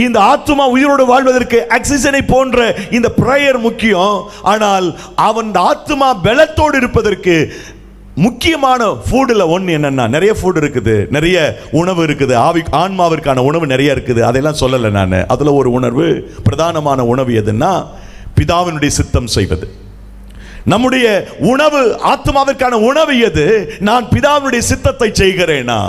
A: இந்த ஆத்துமா உயிரோடு வாழ்வதற்கு ஆக்சிஜனை போன்ற இந்த பிரேயர் முக்கியம். ஆனால் அவன் ஆத்துமா பலத்தோடு இருப்பதற்கு முக்கியமான ஃபுட்ல ஒன்று என்னன்னா, நிறைய ஃபுட் இருக்குது, நிறைய உணவு இருக்குது, ஆன்மாவிற்கான உணவு நிறைய இருக்குது, அதெல்லாம் சொல்லலை நான். அதுல ஒரு உணர்வு, பிரதானமான உணவு எதுன்னா பிதாவினுடைய சித்தம் செய்வது. நம்முடைய உணவு, ஆத்மாவிற்கான உணவு எது? நான் பிதாவினுடைய சித்தத்தை செய்கிறேனா,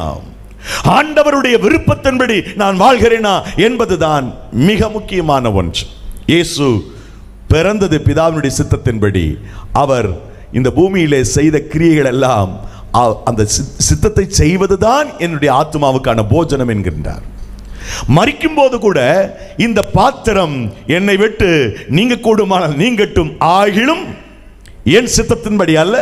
A: ஆண்டவருடைய விருப்பத்தின்படி நான் வாழ்கிறேனா என்பதுதான் மிக முக்கியமான ஒன்று. இயேசு பிறந்தது பிதாவினுடைய சித்தத்தின்படி. அவர் இந்த பூமியிலே செய்த கிரியைகள் எல்லாம் அந்த சித்தத்தை செய்வதுதான் என்னுடைய ஆத்மாவுக்கான போஜனம் என்கின்றார். மரிக்கும் போது கூட இந்த பாத்திரம் என்னை விட்டு நீங்க கூடுமானால் நீங்கட்டும், ஆகிலும் என் சித்தத்தின்படி அல்ல,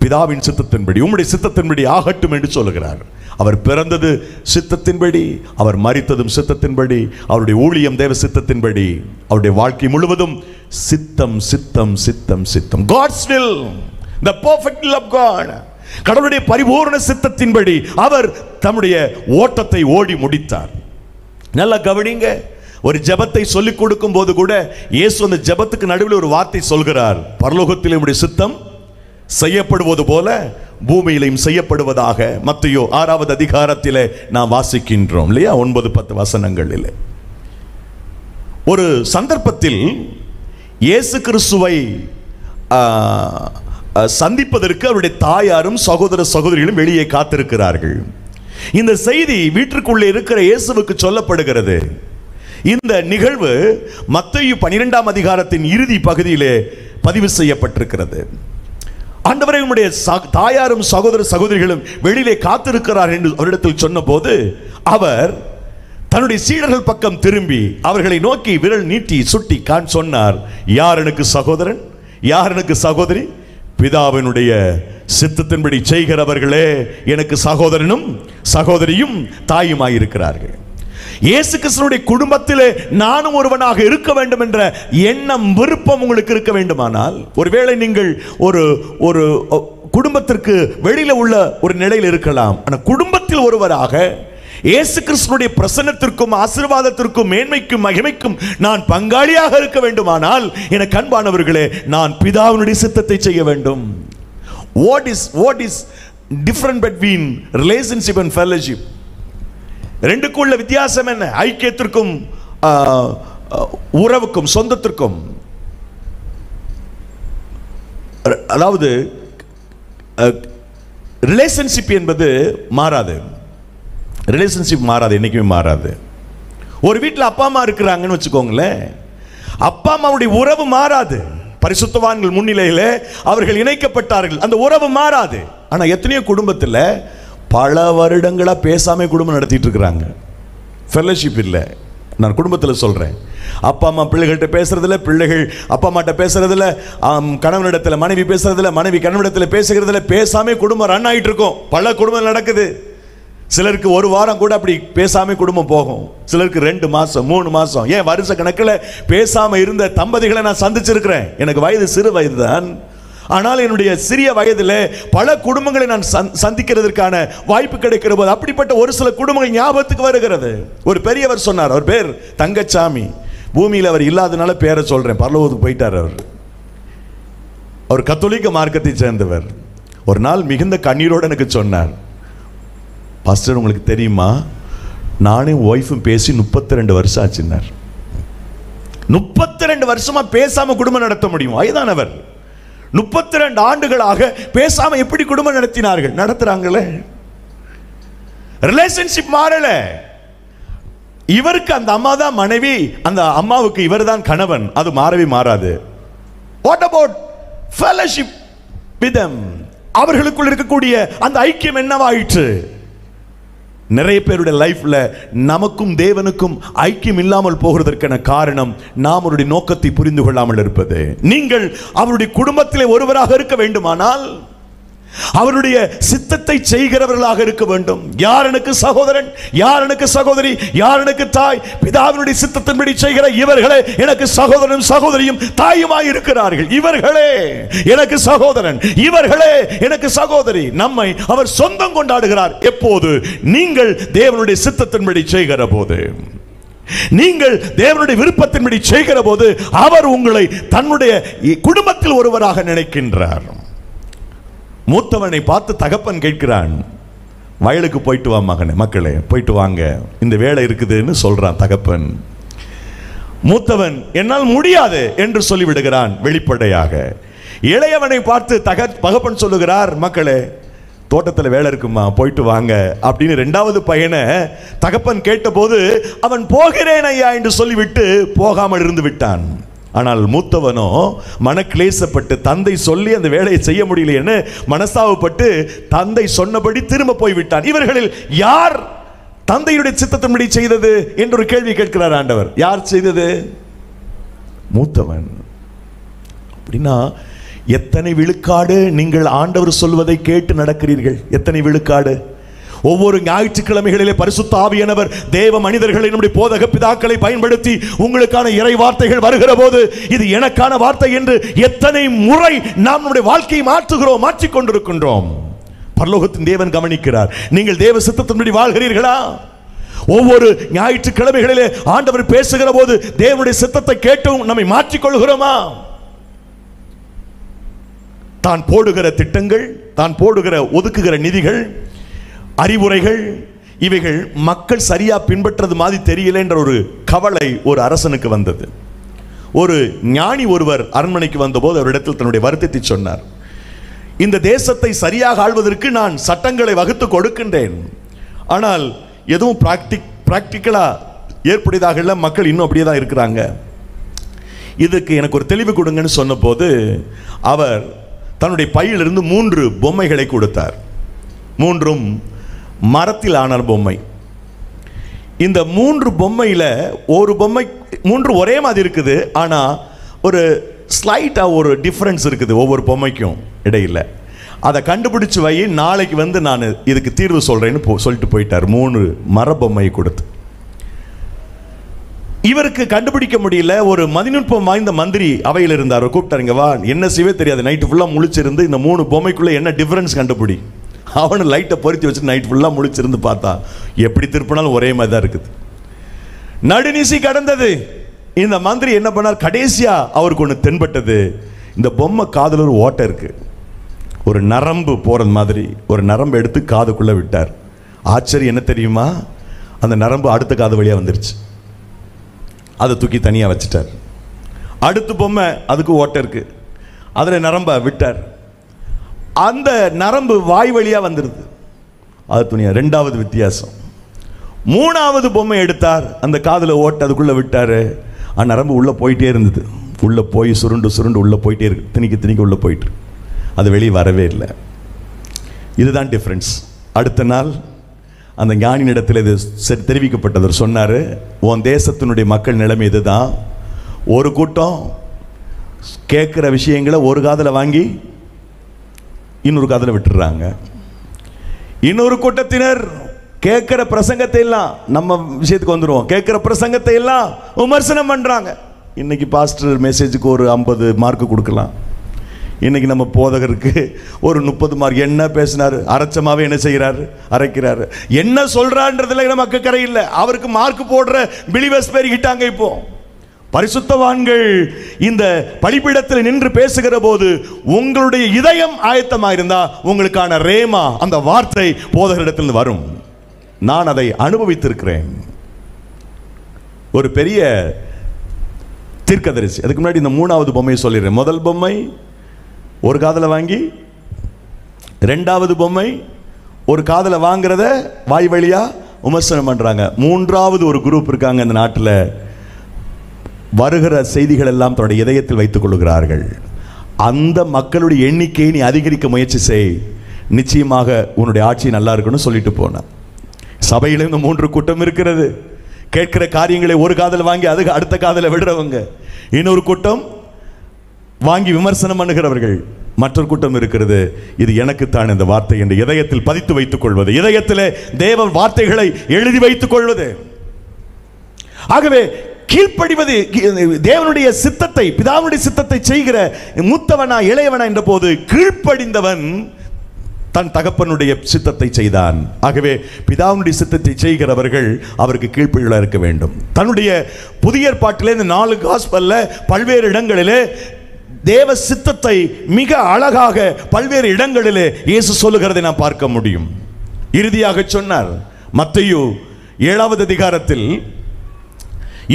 A: பிதாவின் சித்தத்தின்படி, உம்முடைய சித்தத்தின்படி ஆகட்டும் என்று சொல்லுகிறார். அவர் பிறந்தது சித்தத்தின்படி, அவர் மரித்ததும் சித்தத்தின்படி, அவருடைய ஊழியம் தேவ சித்தத்தின்படி, அவருடைய வாழ்க்கை முழுவதும் சித்தம் சித்தம் சித்தம் சித்தம். God's will, the perfect will of God. கடவுளுடைய பரிபூர்ண சித்தத்தின்படி அவர் தம்முடைய ஓட்டத்தை ஓடி முடித்தார். நல்லா கவனிங்க, ஒரு ஜெபத்தை சொல்லிக் கொடுக்கும் போது கூட இயேசு அந்த ஜெபத்துக்கு நடுவில் ஒரு வார்த்தை சொல்கிறார், பரலோகத்திலே உம்முடைய சித்தம் செய்யப்படுவது போல பூமியிலும் செய்யப்படுவதாக. மத்தேயு 6வது அதிகாரத்திலே நாம் வாசிக்கின்றோம் இல்லையா, 9-10 வசனங்களில். ஒரு சந்தர்ப்பத்தில் இயேசு கிறிஸ்துவை சந்திப்பதற்கு அவருடைய தாயாரும் சகோதர சகோதரிகளும் வெளியே காத்திருக்கிறார்கள். இந்த செய்தி வீட்டிற்குள்ளே இருக்கிற இயேசுவுக்கு சொல்லப்படுகிறது. இந்த நிகழ்வு மத்தேயு 12ஆம் அதிகாரத்தின் இறுதி பகுதியிலே பதிவு செய்யப்பட்டிருக்கிறது. ஆண்டவரே, உம்முடைய தாயாரும் சகோதர சகோதரிகளும் வெளியிலே காத்திருக்கிறார் என்று அவரிடத்தில் சொன்னபோது அவர் தன்னுடைய சீடர்கள் பக்கம் திரும்பி அவர்களை நோக்கி விரல் நீட்டி சுட்டி சொன்னார், யார் எனக்கு சகோதரன், யார் எனக்கு சகோதரி? பிதாவினுடைய சித்தத்தின்படி செய்கிறவர்களே எனக்கு சகோதரனும் சகோதரியும் தாயுமாயிருக்கிறார்கள். இயேசு கிறிஸ்துவினுடைய குடும்பத்திலே நானும் ஒருவனாக இருக்க வேண்டும் என்ற எண்ணம், விருப்பம் உங்களுக்கு இருக்க வேண்டுமானால், ஒருவேளை நீங்கள் ஒரு குடும்பத்திற்கு வெளியில உள்ள ஒரு நிலையில் இருக்கலாம், ஆனால் குடும்பத்தில் ஒருவராக இயேசு கிறிஸ்துவினுடைய பிரசன்னத்திற்கும் ஆசீர்வாதத்திற்கும் மேன்மைக்கும் மகிமைக்கும் நான் பங்காளியாக இருக்க வேண்டுமானால், எனக்கு அன்பானவர்களே, நான் பிதாவினுடைய சித்தத்தை செய்ய வேண்டும். What is different between relationship and fellowship? ரெண்டுக்குள்ள வித்தியாசம் என்ன? ஐக்கியத்திற்கும் உறவுக்கும் சொந்தத்திற்கும். அதாவது ரிலேஷன்ஷிப் என்பது மாறாது, ரிலேஷன்ஷிப் மாறாது, என்னைக்குமே மாறாது. ஒரு வீட்டில் அப்பா அம்மா இருக்கிறாங்கன்னு வச்சுக்கோங்களேன், அப்பா அம்மாவுடைய உறவு மாறாது. பரிசுத்தவான்கள் முன்னிலையில் அவர்கள் இணைக்கப்பட்டார்கள், அந்த உறவு மாறாது. ஆனால் எத்தனையோ குடும்பத்தில் பல வருடங்களா பேசாம குடும்பம் நடத்திட்டு இருக்கிறாங்க, ஃபெல்லோஷிப் இல்லை. நான் குடும்பத்தில் சொல்றேன், அப்பா அம்மா பிள்ளைகள்கிட்ட பேசுறதில்ல, பிள்ளைகள் அப்பா அம்மாட்ட பேசுறதில்ல, கணவனிடத்தில் மனைவி பேசுறதில்ல, மனைவி கணவனிடத்தில் பேசுகிறதில்ல, பேசாம குடும்பம் ரன் ஆகிட்டு இருக்கும். பல குடும்பம் நடக்குது. சிலருக்கு ஒரு வாரம் கூட அப்படி பேசாம குடும்பம் போகும், சிலருக்கு 2 மாசம் 3 மாசம், ஏன் வருஷ கணக்கில் பேசாம இருந்த தம்பதிகளை நான் சந்திச்சிருக்கிறேன். எனக்கு வயது சிறு வயது தான், ஆனால் என்னுடைய சிறிய வயதில் பல குடும்பங்களை நான் சந்திக்கிறதுக்கான வாய்ப்பு கிடைக்கிற போது அப்படிப்பட்ட ஒரு சில குடும்பங்கள் ஞாபகத்துக்கு வருகிறது. ஒரு பெரியவர் சொன்னார், அவர் பேர் தங்கச்சாமி. பூமியில் அவர் இல்லாதனால பேரை சொல்றேன், பரலோகத்துக்கு போயிட்டார். அவர் கத்தோலிக்க மார்க்கத்தை சேர்ந்தவர். ஒரு நாள் மிகுந்த கண்ணீரோடு எனக்கு சொன்னார், பாஸ்டர் உங்களுக்கு தெரியுமா, நானும் ஒய்ஃபும் பேசி 32 வருஷம் ஆச்சுன்னார். 32 வருஷமா பேசாம குடும்பம் நடத்த முடியும்? வயதானவர். 32 ஆண்டுகளாக பேசாம எப்படி குடும்பம் நடத்தினார்கள்? நடத்துறாங்களே. ரிலேஷன்ஷிப் மாறல. இவருக்கு அந்த அம்மா தான் மனைவி, அந்த அம்மாவுக்கு இவர் தான் கணவன், அது மாறவே மாறாது. What about fellowship with them? அவர்களுக்குள் இருக்கக்கூடிய அந்த ஐக்கியம் என்னவாயிற்று? நிறைய பேருடைய லைஃப்ல நமக்கும் தேவனுக்கும் ஐக்கியம் இல்லாமல் போகிறதற்கான காரணம் நாம் அவருடைய நோக்கத்தை புரிந்து கொள்ளாமல் இருப்பது. நீங்கள் அவருடைய குடும்பத்திலே ஒருவராக இருக்க வேண்டுமானால் அவருடைய சித்தத்தை செய்கிறவர்களாக இருக்க வேண்டும். யார் எனக்கு சகோதரன், யார் எனக்கு சகோதரி, யார் எனக்கு தாய்? பிதாவினுடைய சித்தத்தின்படி செய்கிற இவர்களே எனக்கு சகோதரனும் சகோதரியும் தாயுமாய் இருக்கிறார்கள். இவர்களே எனக்கு சகோதரன், இவர்களே எனக்கு சகோதரி. நம்மை அவர் சொந்தம் கொண்டாடுகிறார். எப்போது? நீங்கள் தேவனுடைய சித்தத்தின்படி செய்கிற போது, நீங்கள் தேவனுடைய விருப்பத்தின்படி செய்கிற போது அவர் உங்களை தன்னுடைய குடும்பத்தில் ஒருவராக நினைக்கின்றார். மூத்தவனை பார்த்து தகப்பன் கேட்கிறான், வயலுக்கு போயிட்டு வா மக்களே போயிட்டு வாங்க, இந்த வேலை இருக்குதுன்னு சொல்றான் தகப்பன். மூத்தவன் என்னால் முடியாது என்று சொல்லிவிடுகிறான் வெளிப்படையாக. இளையவனை பார்த்து தகப்பன் சொல்லுகிறார், மக்களே தோட்டத்தில் வேலை இருக்குமா போயிட்டு வாங்க அப்படின்னு இரண்டாவது பையனை தகப்பன் கேட்டபோது அவன் போகிறேன் ஐயா என்று சொல்லிவிட்டு போகாமல் இருந்து விட்டான். ஆனால் மூத்தவனோ மனக்லேசப்பட்டு தந்தை சொல்லி அந்த வேலையை செய்ய முடியலைன்னு மனஸ்தாபப்பட்டு தந்தை சொன்னபடி திரும்ப போய்விட்டான். இவர்களில் யார் தந்தையுடைய சித்தத்தின்படி செய்தது என்று ஒரு கேள்வி கேட்கிறார் ஆண்டவர். யார் செய்தது? மூத்தவன். அப்படின்னா எத்தனை விழுக்காடு நீங்கள் ஆண்டவர் சொல்வதை கேட்டு நடக்கிறீர்கள்? எத்தனை விழுக்காடு? ஒவ்வொரு ஞாயிற்றுக்கிழமைகளிலே பரிசுத்த ஆவியானவர் தேவ மனிதர்களை நம்முடைய போதக பிதாக்களை பயன்படுத்தி உங்களுக்கான இறை வார்த்தைகள் வருகிற போது இது எனக்கான வார்த்தை என்று எத்தனை முறை நாம் நம்முடைய வாழ்க்கையை மாற்றிக் கொண்டிருக்கின்றோம். பரலோகத்தின் தேவன் கவனிக்கிறார். நீங்கள் தேவ சித்தத்தின்படி வாழ்கிறீர்களா? ஒவ்வொரு ஞாயிற்றுக்கிழமைகளிலே ஆண்டவர் பேசுகிற போது தேவனுடைய சித்தத்தை கேட்டும் நம்மை மாற்றிக்கொள்கிறோமா? தான் போடுகிற திட்டங்கள், தான் போடுகிற ஒதுக்குகிற நிதிகள், அறிவுரைகள், இவைகள் மக்கள் சரியா பின்பற்றது மாதிரி தெரியல என்ற ஒரு கவலை ஒரு அரசனுக்கு வந்தது. ஒரு ஞானி ஒருவர் அரண்மனைக்கு வந்தபோது அவரிடத்தில் தன்னுடைய வருத்தத்தை சொன்னார். இந்த தேசத்தை சரியாக ஆள்வதற்கு நான் சட்டங்களை வகுத்து கொடுக்கின்றேன், ஆனால் எதுவும் பிராக்டிக்கலா ஏற்புடையதாக இல்லை, மக்கள் இன்னும் அப்படியே தான் இருக்கிறாங்க, இதுக்கு எனக்கு ஒரு தெளிவு கொடுங்கன்னு சொன்ன போது அவர் தன்னுடைய பையிலிருந்து 3 பொம்மைகளை கொடுத்தார். 3ம் மரத்தில் ஆன பொம்மை. இந்த 3 பொம்மையில ஒரு பொம்மை 3 ஒரே மாதிரி இருக்குது, ஆனா ஒரு ஸ்லைட்டா ஒரு டிஃபரன்ஸ் இருக்குது ஒவ்வொரு பொம்மைக்கும் இடையில. அதை கண்டுபிடிச்சு வை, நாளைக்கு வந்து நான் இதுக்கு தீர்வு சொல்றேன்னு சொல்லிட்டு போயிட்டார். 3 மர பொம்மையை கொடுத்து. இவருக்கு கண்டுபிடிக்க முடியல. ஒரு மதிநுட்பம் வாய்ந்த மந்திரி அவையில் இருந்தார். கூப்பிட்டாருங்க, வா, என்ன செய்வே தெரியாது, நைட்டு ஃபுல்லா முழிச்சிருந்து இந்த 3 பொம்மைக்குள்ள என்ன டிஃபரன்ஸ் கண்டுபிடி. அவனு லைட்டை பொருத்தி வச்சு நைட் ஃபுல்லா முழிச்சிருந்து பார்த்தா எப்படி திருப்பினாலும் ஒரே மாதிரி தான் இருக்குது. நடுநிசி கடந்தது. இந்த மந்திரி என்ன பண்ணார், கடைசியா அவருக்கு ஒன்று தென்பட்டது. இந்த பொம்மை காதுல ஒரு ஓட்டை இருக்கு, ஒரு நரம்பு போறது மாதிரி ஒரு நரம்பு எடுத்து காதுக்குள்ள விட்டார். ஆச்சரியம் என்ன தெரியுமா, அந்த நரம்பு அடுத்த காது வழியா வந்துருச்சு. அதை தூக்கி தனியா வச்சுட்டார். அடுத்த பொம்மை அதுக்கு ஓட்டை இருக்கு, அதுல நரம்ப விட்டார். அந்த நரம்பு வாய் வழியா வந்துருது, அது துணியா. 2வது வித்தியாசம். 3வது பொம்மை எடுத்தார், அந்த காதுல ஓட்டை அதுக்குள்ள விட்டாரு, அந்த நரம்பு உள்ள போயிட்டே இருந்தது. உள்ள போய் சுருண்டு உள்ள போயிட்டே இருக்கு, திணிக்க உள்ள போயிட்டு, அது வெளியே வரவே இல்லை. இதுதான் டிஃபரன்ஸ். அடுத்த நாள் அந்த ஞானியிடத்தில் இது தெரிவிக்கப்பட்டவர் சொன்னார், உன் தேசத்தினுடைய மக்கள் நிலைமை இதுதான். ஒரு கூட்டம் கேட்குற விஷயங்களை ஒரு காதில் வாங்கி இன்னொரு காதில் விட்டுறாங்க. இன்னொரு கூட்டத்தினர் கேட்குற பிரசங்கத்தை எல்லாம், நம்ம விஷயத்துக்கு வந்துடுவோம், கேட்குற பிரசங்கத்தை எல்லாம் விமர்சனம் பண்ணுறாங்க. இன்னைக்கு பாஸ்டர் மெசேஜுக்கு ஒரு 50 மார்க் கொடுக்கலாம், இன்னைக்கு நம்ம போதகருக்கு ஒரு 30 மார்க். என்ன பேசினாரு, அரைச்சமாவே என்ன செய்கிறாரு, அரைக்கிறாரு. என்ன சொல்றான்றதுல நமக்கு அக்கறை இல்லை, அவருக்கு மார்க் போடுற பிலிவர்ஸ் பெருகிட்டாங்க. இப்போ பரிசுத்தவான்கள் இந்த பலிபீடத்தில் நின்று பேசுகிற போது உங்களுடைய இதயம் ஆயத்தமாயிருந்தா உங்களுக்கான ரேமா, அந்த வார்த்தை போதகரிடத்தில் வரும். நான் அதை அனுபவித்திருக்கிறேன். ஒரு பெரிய தீர்க்கதரிசி. அதுக்கு முன்னாடி இந்த 3வது பொம்மையை சொல்லிடுறேன். முதல் பொம்மை ஒரு காதல வாங்கி, 2வது பொம்மை ஒரு காதல வாங்குறத வாய் வழியா விமர்சனம் பண்றாங்க. 3வது ஒரு குரூப் இருக்காங்க இந்த நாட்டில், வருகிற செய்திகள் எல்லாம் தன்னுடைய இதயத்தில் வைத்துக் கொள்கிறார்கள். அந்த மக்களுடைய எண்ணிக்கையை நீ அதிகரிக்க முயற்சி செய், நிச்சயமாக உன்னுடைய ஆட்சி நல்லா இருக்குன்னு சொல்லிட்டு போன. சபையில இந்த 3 கூட்டம் இருக்கிறது. கேட்கிற காரியங்களை ஒரு காதல வாங்கி அதுக்கு அடுத்த காதல விடுறவங்க. இன்னொரு கூட்டம் வாங்கி விமர்சனம் பண்ணுகிறவர்கள். மற்றொரு கூட்டம் இருக்கிறது, இது எனக்குத்தான் இந்த வார்த்தை என்று இதயத்தில் பதித்து வைத்துக் கொள்வது, இதயத்திலே தேவ வார்த்தைகளை எழுதி வைத்துக் கொள்வது. ஆகவே கீழ்ப்படிவது, தேவனுடைய சித்தத்தை, பிதாவுடைய சித்தத்தை செய்கிற மூத்தவனா இளையவனா என்ற போது கீழ்ப்படிந்தவன் தன் தகப்பனுடைய சித்தத்தை செய்தான். ஆகவே பிதாவுடைய சித்தத்தை செய்கிறவர்கள் அவருக்கு கீழ்ப்படியா இருக்க வேண்டும். தன்னுடைய புதிய ஏற்பாட்டிலே இந்த 4 காஸ்பல்ல பல்வேறு இடங்களிலே தேவ சித்தத்தை மிக அழகாக பல்வேறு இடங்களிலே இயேசு சொல்லுகிறதை நாம் பார்க்க முடியும். இறுதியாக சொன்னார் மத்தேயு 7வது அதிகாரத்தில்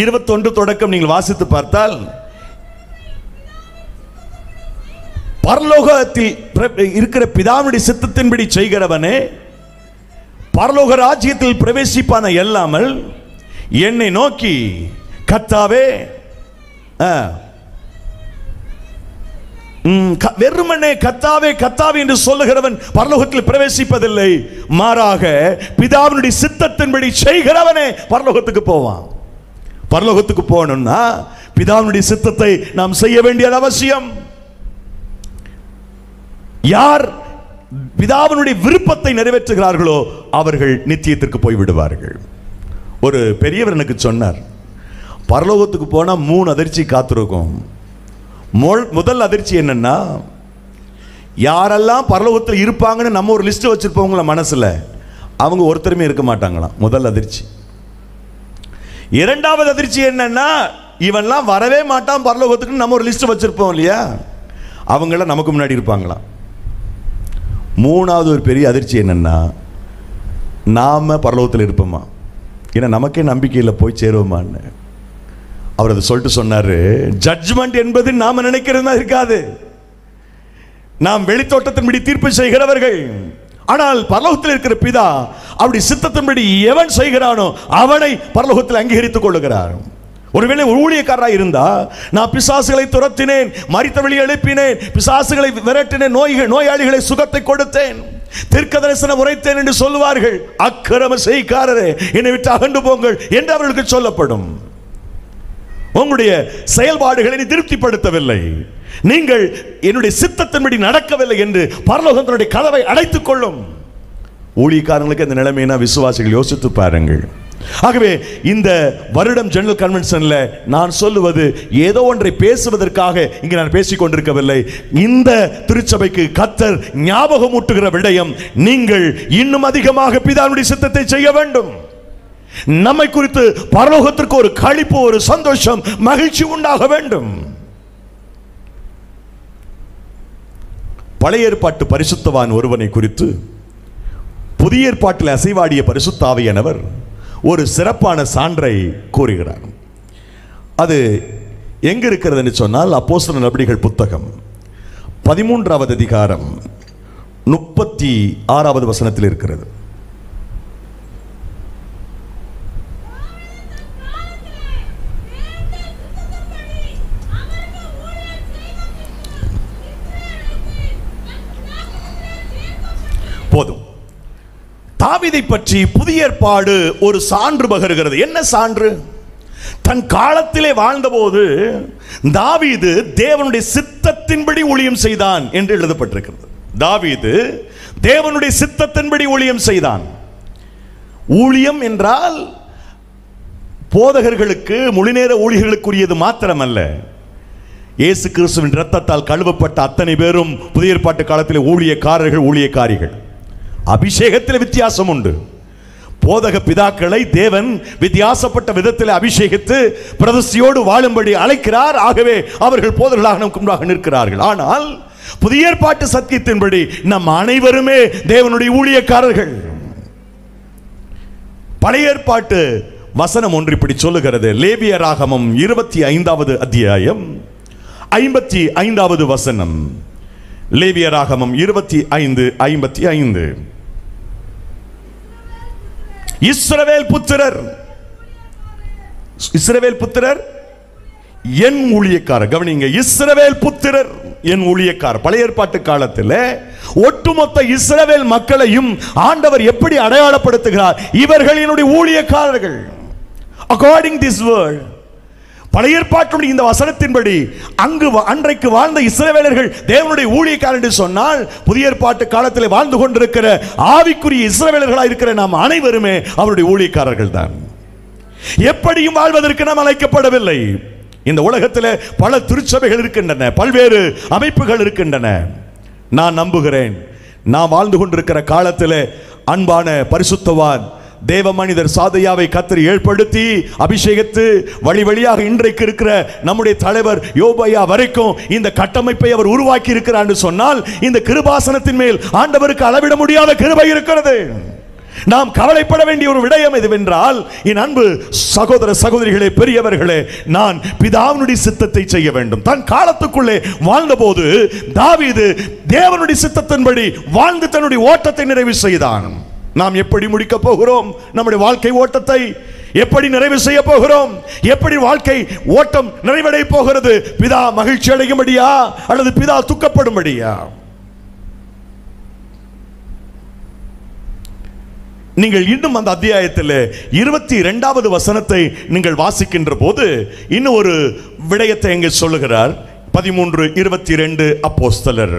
A: 21 தொடக்கம் நீங்கள் வாசித்து பார்த்தால், பரலோகத்தில் இருக்கிற பிதாவுடைய சித்தத்தின்படி செய்கிறவனே பரலோக ராஜ்யத்தில் பிரவேசிப்பான எல்லாமல் என்னை நோக்கி கர்த்தாவே, வெறுமனே கர்த்தாவே கர்த்தாவே என்று சொல்லுகிறவன் பரலோகத்தில் பிரவேசிப்பதில்லை. மாறாக பிதாவினுடைய சித்தத்தின்படி செய்கிறவனே பரலோகத்துக்கு போவான். பரலோகத்துக்கு போகணும்னா பிதாவினுடைய சித்தத்தை நாம் செய்ய வேண்டியது அவசியம். யார் பிதாவினுடைய விருப்பத்தை நிறைவேற்றுகிறார்களோ அவர்கள் நித்தியத்திற்கு போய் விடுவார்கள். ஒரு பெரியவர் எனக்கு சொன்னார், பரலோகத்துக்கு போனா 3 அதிர்ச்சி காத்திருக்கும். முதல் அதிர்ச்சி என்னன்னா, யாரெல்லாம் பரலோகத்தில் இருப்பாங்கன்னு நம்ம ஒரு லிஸ்ட் வச்சிருப்பவங்கள மனசுல, அவங்க ஒருத்தருமே இருக்க மாட்டாங்களாம். முதல் அதிர்ச்சி. இரண்டாவது அதிர்ச்சி என்னன்னா, இவன்லாம் வரவே மாட்டான் பரலோகத்துக்கு நம்ம ஒரு லிஸ்ட் வச்சிருப்போம் இல்லையா, அவங்கள நமக்கு முன்னாடி இருப்பாங்களாம். மூணாவது ஒரு பெரிய அதிர்ச்சி என்னன்னா, நாம பரலோகத்தில் இருப்போமா, ஏன்னா நமக்கே நம்பிக்கை இல்லை போய் சேருவோமான்னு. அவர் அதை சொல்லிட்டு சொன்னாரு, ஜட்ஜ்மெண்ட் என்பது நாம நினைக்கிறதா இருக்காது. நாம் வெளித்தோட்டத்தின்படி தீர்ப்பு செய்கிறவர்கள், ஆனால் பரலோகத்தில் இருக்கிற பிதா அப்படி சித்தத்தின்படி எவன் செய்கிறானோ அவனை பரலோகத்தில் அங்கீகரித்துக் கொள்ளுகிறார். ஒருவேளை ஊழியக்காரராக இருந்தா, நான் பிசாசுகளை துரத்தினேன், மரித்த வெளியே எழுப்பினேன், பிசாசுகளை விரட்டினேன், நோயாளிகளை சுகத்தை கொடுத்தேன், தீர்க்க தரிசனம் உரைத்தேன் என்று சொல்லுவார்கள். அக்கிரம செய்காரரே, என்னை விட்டு அகன்று போங்கள் என்று அவர்களுக்கு சொல்லப்படும். உங்களுடைய செயல்பாடுகளை திருப்திப்படுத்தவில்லை, நீங்கள் என்னுடைய சித்தத்தின்படி நடக்கவில்லை என்று பரலோகத்தினுடைய கதவை அடைத்துக் கொள்ளும். ஊழியக்காரங்களுக்கு இந்த நிலைமைனா விசுவாசிகள் யோசித்து பாருங்கள். ஆகவே இந்த வருடம் ஜெனரல் கன்வென்ஷன்ல நான் சொல்லுவது ஏதோ ஒன்றை பேசுவதற்காக இங்கு நான் பேசிக் கொண்டிருக்கவில்லை. இந்த திருச்சபைக்கு கர்த்தர் ஞாபகம் ஊட்டுகிற விடயம், நீங்கள் இன்னும் அதிகமாக பிதாவுடைய சித்தத்தை செய்ய வேண்டும். நம்மை குறித்து பரலோகத்திற்கு ஒரு களிப்பு, ஒரு சந்தோஷம், மகிழ்ச்சி உண்டாக வேண்டும். பழைய ஏற்பாட்டு பரிசுத்தவான் ஒருவனை குறித்து புதிய ஏற்பாட்டில் அசைவாடிய பரிசுத்த ஆவியானவர் ஒரு சிறப்பான சான்றை கூறுகிறார். அது எங்க இருக்கிறது என்று சொன்னால், அப்போஸ்தலர் நடபடிகள் புத்தகம் 13வது அதிகாரம் 36வது வசனத்தில் இருக்கிறது. போதும். தாவீதை பற்றி புதிய ஏற்பாடு ஒரு சான்று பகருகிறது. என்ன சான்று? தன் காலத்திலே வாழ்ந்தபோது தாவீது தேவனுடைய சித்தத்தின்படி ஊழியம் செய்தான் என்று எழுதப்பட்டிருக்கிறது. தாவீது தேவனுடைய சித்தத்தின்படி ஊழியம் செய்தான். ஊழியம் என்றால் போதகர்களுக்கு, முழுநேர ஊழியர்களுக்குரியது மாத்திரமல்ல. இயேசு கிறிஸ்துவின் இரத்தத்தால் கழுவப்பட்ட அத்தனை பேரும் புதிய ஏற்பாட்டு காலத்தில் ஊழியக்காரர்கள், ஊழியக்காரிகள். அபிஷேகத்தில் வித்தியாசம் உண்டு. போதக பிதாக்களை தேவன் வித்தியாசப்பட்ட விதத்தில் அபிஷேகித்து பிரதிஷ்டையோடு வாழும்படி அழைக்கிறார். ஆகவே அவர்கள் போதகர்களாக நமக்கு முன்பாக நிற்கிறார்கள். ஆனால் புதிய ஏற்பாட்டு சத்தியத்தின்படி நம் அனைவருமே தேவனுடைய ஊழியக்காரர்கள். பழைய ஏற்பாட்டு வசனம் ஒன்று இப்படி சொல்லுகிறது. லேவியராகமம் 25வது அத்தியாயம் 55வது வசனம். லேவியராகமம் 25:55. இஸ்ரவேல் புத்திரர் என் ஊழியக்காரர். கவனிங்க, இஸ்ரவேல் புத்திரர் என் ஊழியக்காரர். பழைய ஏற்பாட்டு காலத்தில் ஒட்டுமொத்த இஸ்ரவேல் மக்களையும் ஆண்டவர் எப்படி அடையாளப்படுத்துகிறார்? இவர்கள் என்னுடைய ஊழியக்காரர்கள். அக்கார்டிங் திஸ் வேர்ட், பழைய ஏற்பாட்டுடைய இந்த வசனத்தின்படி அன்றைக்கு வாழ்ந்த இஸ்ரவேலர்கள் தேவனுடைய ஊழியக்காரர் என்று சொன்னால், புதிய ஏற்பாட்டு காலத்தில் வாழ்ந்து கொண்டிருக்கிற ஆவிக்குரிய இஸ்ரவேலர்களாக இருக்கிற நாம் அனைவருமே அவருடைய ஊழியக்காரர்கள் தான். எப்படியும் வாழ்வதற்கு நாம் அழைக்கப்படவில்லை. இந்த உலகத்தில் பல திருச்சபைகள் இருக்கின்றன, பல்வேறு அமைப்புகள் இருக்கின்றன. நான் நம்புகிறேன், நான் வாழ்ந்து கொண்டிருக்கிற காலத்தில் அன்பான பரிசுத்தவான் தேவ மனிதர் சாதையாவை கர்த்தர் ஏற்படுத்தி அபிஷேகித்து வழி வழியாக இன்றைக்கு இருக்கிற நம்முடைய தலைவர் யோபையா வரைக்கும் இந்த கட்டமைப்பை அவர் உருவாக்கி இருக்கிறார் என்று சொன்னால் இந்த கிருபாசனத்தின் மேல் ஆண்டவருக்கு அளவிட முடியாத கிருபை இருக்கிறது. நாம் கவலைப்பட வேண்டிய ஒரு விடயம் எதுவென்றால், என் அன்பு சகோதர சகோதரிகளே, பெரியவர்களே, நான் பிதாவினுடைய சித்தத்தை செய்ய வேண்டும். தன் காலத்துக்குள்ளே வாழ்ந்தபோது தாவீது தேவனுடைய சித்தத்தின்படி வாழ்ந்து தன்னுடைய ஓட்டத்தை நிறைவு செய்தான். நாம் எப்படி முடிக்க போகிறோம்? நம்முடைய வாழ்க்கை ஓட்டத்தை எப்படி நிறைவு செய்ய போகிறோம்? எப்படி வாழ்க்கை ஓட்டம் நிறைவடைய போகிறது? பிதா மகிழ்ச்சி அடையும்படியா அல்லது பிதா துக்கப்படும்படியா? நீங்கள் இன்னும் அந்த அத்தியாயத்தில் 22வது வசனத்தை நீங்கள் வாசிக்கின்ற போது இன்னும் ஒரு விடயத்தை இங்கே சொல்லுகிறார். 13:22 அப்போஸ்தலர்.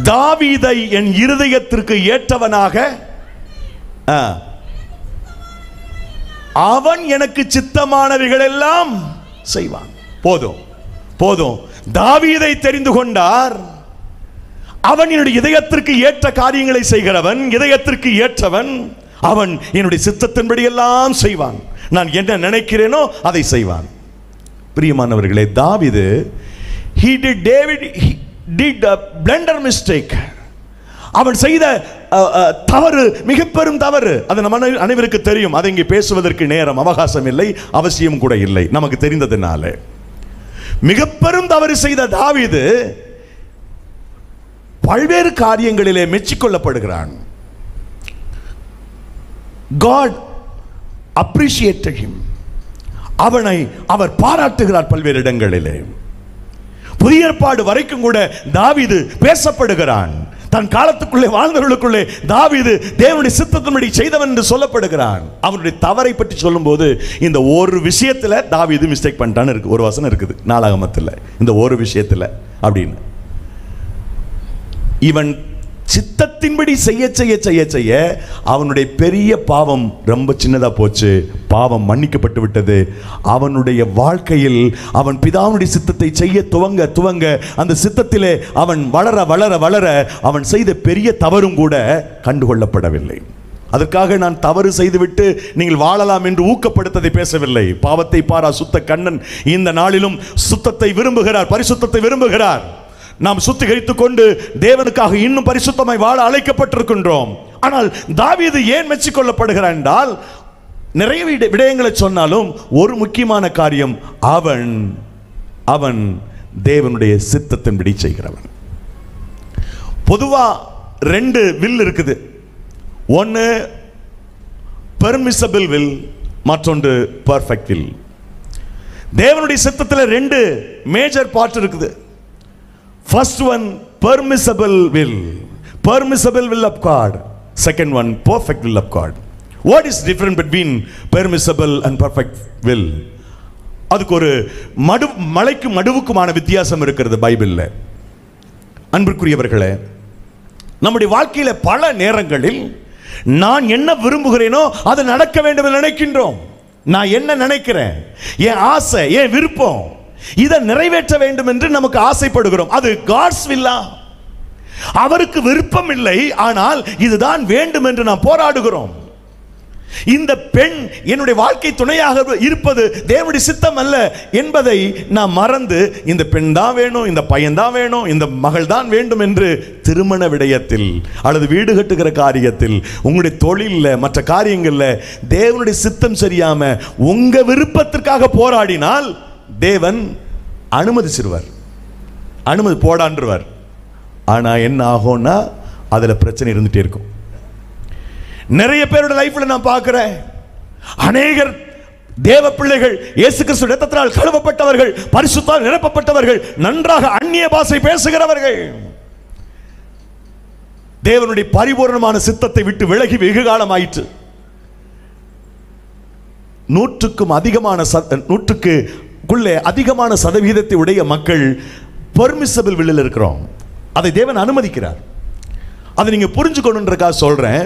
A: தாவீதை என் இருதயத்திற்கு ஏற்றவனாக அவன் எனக்கு சித்தமானவைகள் எல்லாம் செய்வான். போதும் போதும். தாவீதை தெரிந்து கொண்டார். அவன் என்னுடைய இதயத்திற்கு ஏற்ற காரியங்களை செய்கிறவன், இதயத்திற்கு ஏற்றவன். அவன் என்னுடைய சித்தத்தின்படி எல்லாம் செய்வான். நான் என்ன நினைக்கிறேனோ அதை செய்வான். பிரியமானவர்களே, தாவீது David did a blunder mistake. அவன் செய்த தவறு மிக பெரும் தவறு. அது நம்ம அனைவருக்கு தெரியும். அதை இங்கே பேசுவதற்கு நேரம் அவகாசம் இல்லை, அவசியம் கூட இல்லை. நமக்கு தெரிந்ததுனால மிக பெரும் தவறு செய்த தாவீது பல்வேறு காரியங்களிலே மெச்சிக்கொள்ளப்படுகிறான். God appreciated him. அவனை அவர் பாராட்டுகிறார் பல்வேறு இடங்களிலே. புதிய ஏற்பாடு வரைக்கும் கூட தாவீது பேசப்படுகிறான். தன் காலத்துக்குள்ளே வாழ்ந்தவர்களுக்குள்ளே தாவீது தேவனுடைய சித்தத்தின்படி செய்தவன் என்று சொல்லப்படுகிறான். அவனுடைய தவறை பற்றி சொல்லும்போது இந்த ஒரு விஷயத்தில் தாவீது மிஸ்டேக் பண்ணிட்டான்னு இருக்கு. ஒரு வசனம் இருக்குது நாளாகமத்தில், இந்த ஒரு விஷயத்தில் அப்படின்னு. இவன் சித்தத்தின்படி செய்ய செய்ய செய்ய செய்ய அவனுடைய பெரிய பாவம் ரொம்ப சின்னதா போச்சு. பாவம் மன்னிக்கப்பட்டு விட்டது. அவனுடைய வாழ்க்கையில் அவன் பிதாவுடைய சித்தத்தை செய்ய துவங்க துவங்க அந்த சித்தத்திலே அவன் வளர வளர வளர அவன் செய்த பெரிய தவறும் கூட கண்டுகொள்ளப்படவில்லை. அதற்காக நான் தவறு செய்துவிட்டு நீங்கள் வாழலாம் என்று ஊக்கப்படுத்ததை பேசவில்லை. பாவத்தை பாரா சுத்த கண்ணன் இந்த நாளிலும் சுத்தத்தை விரும்புகிறார், பரிசுத்தத்தை விரும்புகிறார். நாம் சுத்திகரித்துக் கொண்டு தேவனுக்காக இன்னும் பரிசுத்தமாய் வாழ அழைக்கப்பட்டிருக்கின்றோம். ஆனால் தாவீது ஏன் மெச்சிக்கொள்ளப்படுகிறான் என்றால், நிறைய விடயங்களை சொன்னாலும் ஒரு முக்கியமான காரியம், அவன் தேவனுடைய சித்தத்தின்படி செய்கிறவன். பொதுவா 2 வில் இருக்குது. ஒன்று பெர்மிசபிள் வில், மற்றொன்று பர்ஃபெக்ட் வில். தேவனுடைய சித்தத்தில் 2 மேஜர் பார்ட் இருக்குது. First one, permissible will of God. Second one, perfect will of God. What is different between permissible and perfect will? அதுக்கு ஒரு மலைக்கும் மடுவுக்குமான வித்தியாசம் இருக்கிறது பைபிளில். அன்பிற்குரியவர்களே, நம்முடைய வாழ்க்கையில பல நேரங்களில் நான் என்ன விரும்புகிறேனோ அது நடக்க வேண்டும் என்று நினைக்கின்றோம். நான் என்ன நினைக்கிறேன், என் ஆசை, என் விருப்பம், இதை நிறைவேற்ற வேண்டும் என்று நமக்கு ஆசைப்படுகிறோம். அது காட்ஸ் வில்லா. அவருக்கு விருப்பம் இல்லை, ஆனால் இதுதான் வேண்டும் என்று நாம் போராடுகிறோம். இந்த பெண் என்னுடைய வாழ்க்கை துணையாக இருப்பது தேவனுடைய சித்தம் அல்ல என்பதை நாம் மறந்து இந்த பெண் தான் வேணும், இந்த பையன் தான் வேணும், இந்த மகள் தான் வேண்டும் என்று திருமண விடயத்தில் அல்லது வீடு கட்டுகிற காரியத்தில், உங்களுடைய தொழிலில், மற்ற காரியங்களில் தேவனுடைய சித்தம் சரியாம உங்க விருப்பத்திற்காக போராடினால் தேவன் அனுமதிச்சிருவார், அனுமதி போடான்றுவார். ஆனா என்ன ஆகும்னா அதுல பிரச்சனை இருந்துட்டே இருக்கும். நிறைய பேரோட லைஃப்ல நான் பார்க்கிறேன், அநேகர் தேவ பிள்ளைகள், இயேசு கிறிஸ்து இரத்தத்தினால் கழுவப்பட்டவர்கள், பரிசுத்தால் நிரப்பப்பட்டவர்கள், நன்றாக அந்நிய பாஷை பேசுகிறவர்கள், தேவனுடைய பரிபூர்ணமான சித்தத்தை விட்டு விலகி வெகு காலம் ஆயிற்று. 100க்கு அதிகமான சதவீதத்தை உடைய மக்கள் பெர்மிசபிள் வில்லில் இருக்கிறோம். அதை தேவன் அனுமதிக்கிறார். அதை நீங்க புரிஞ்சுக்கணுன்றதுக்காக சொல்றேன்.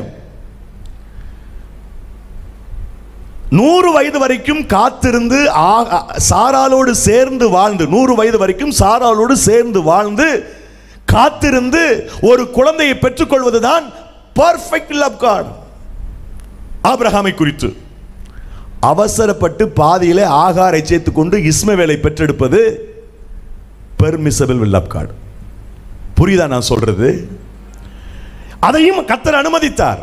A: 100 வயது வரைக்கும் காத்திருந்து சாராளோடு சேர்ந்து வாழ்ந்து 100 வயது வரைக்கும் சாராளோடு சேர்ந்து வாழ்ந்து காத்திருந்து ஒரு குழந்தையை பெற்றுக்கொள்வதுதான் பெர்ஃபெக்ட் வில் ஆஃப் காட். ஆபிரகாமை குறித்து அவசரப்பட்டு பாதியிலே ஆகாரை சேர்த்துக் கொண்டு இஸ்மவேலை பெற்றெடுப்பது பெர்மிசபிள் வில் ஆஃப் காட். புரியுதா நான் சொல்றது? அதையும் கர்த்தர் அனுமதித்தார்.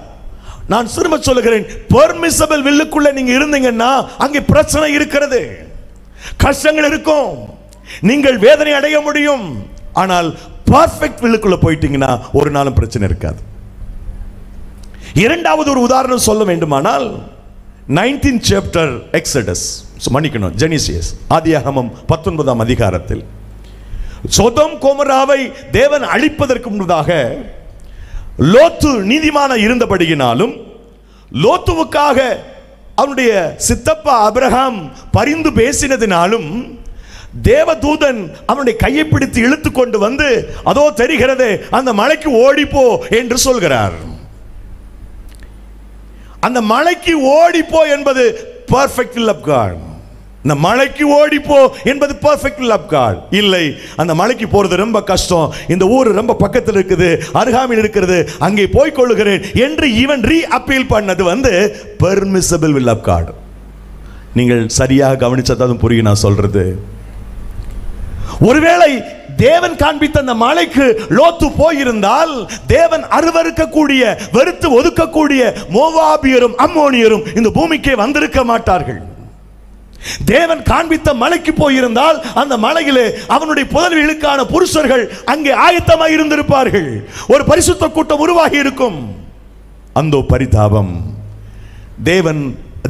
A: நான் திரும்ப சொல்லுகிறேன், பெர்மிசபிள் வில்லுக்குள்ள நீங்க இருந்தீங்கன்னா அங்கே பிரச்சனை இருக்கிறது, கஷ்டங்கள் இருக்கும், நீங்கள் வேதனை அடைய முடியும். ஆனால் பெர்ஃபெக்ட் வில்லுக்குள்ள போயிட்டீங்கன்னா ஒரு நாளும் பிரச்சனை இருக்காது. இரண்டாவது ஒரு உதாரணம் சொல்ல வேண்டுமானால் 19th chapter எக்ஸடஸ், மன்னிக்கணும், ஜெனிசியஸ், ஆதியாகமம் 19ஆம் அதிகாரத்தில் சோதோம் கோமோராவை தேவன் அழிப்பதற்கு முன்னதாக லோத்து நீதிமான இருந்தபடியினாலும் லோத்துவுக்காக அவனுடைய சித்தப்பா ஆபிரகாம் பரிந்து பேசினதினாலும் தேவதூதன் அவனுடைய கையை பிடித்து இழுத்து கொண்டு வந்து, அதோ தெரிகிறது அந்த மலைக்கு ஓடிப்போ என்று சொல்கிறார். அந்த மலைக்கு ஓடிப்போ என்பது பெர்ஃபெக்ட் வில் ஆஃப் காட். இந்த மலைக்கு ஓடிப்போ என்பது பெர்ஃபெக்ட் வில் ஆஃப் காட் இல்லை. அந்த மலைக்கு போறது ரொம்ப கஷ்டம், இந்த ஊர் ரொம்ப பக்கத்தில் இருக்குது, அருகாமையில் இருக்கிறது, அங்கே போய் கொள்ளுகிறேன் என்று இவன் ரீ அப்பீல் பண்ணது பெர்மிசபிள் வில் ஆஃப் காட். நீங்கள் சரியாக கவனிச்சதான் புரியும் நான் சொல்றது. ஒருவேளை தேவன் காண்பித்த அந்த மலைக்கு லோத்து போயிருந்தால் தேவன் அருவருக்கக்கூடிய, வெறுத்து ஒதுக்கக்கூடிய மோவாபியரும் அம்மோனியரும் இந்த பூமிக்கே வந்திருக்க மாட்டார்கள். தேவன் காண்பித்த மலைக்கு போயிருந்தால் அந்த மலையிலே அவனுடைய புதல்விகளுக்கான புருஷர்கள் அங்கே ஆயத்தமாக இருந்திருப்பார்கள், ஒரு பரிசுத்த கூட்டம் உருவாகி இருக்கும். அந்த பரிதாபம்,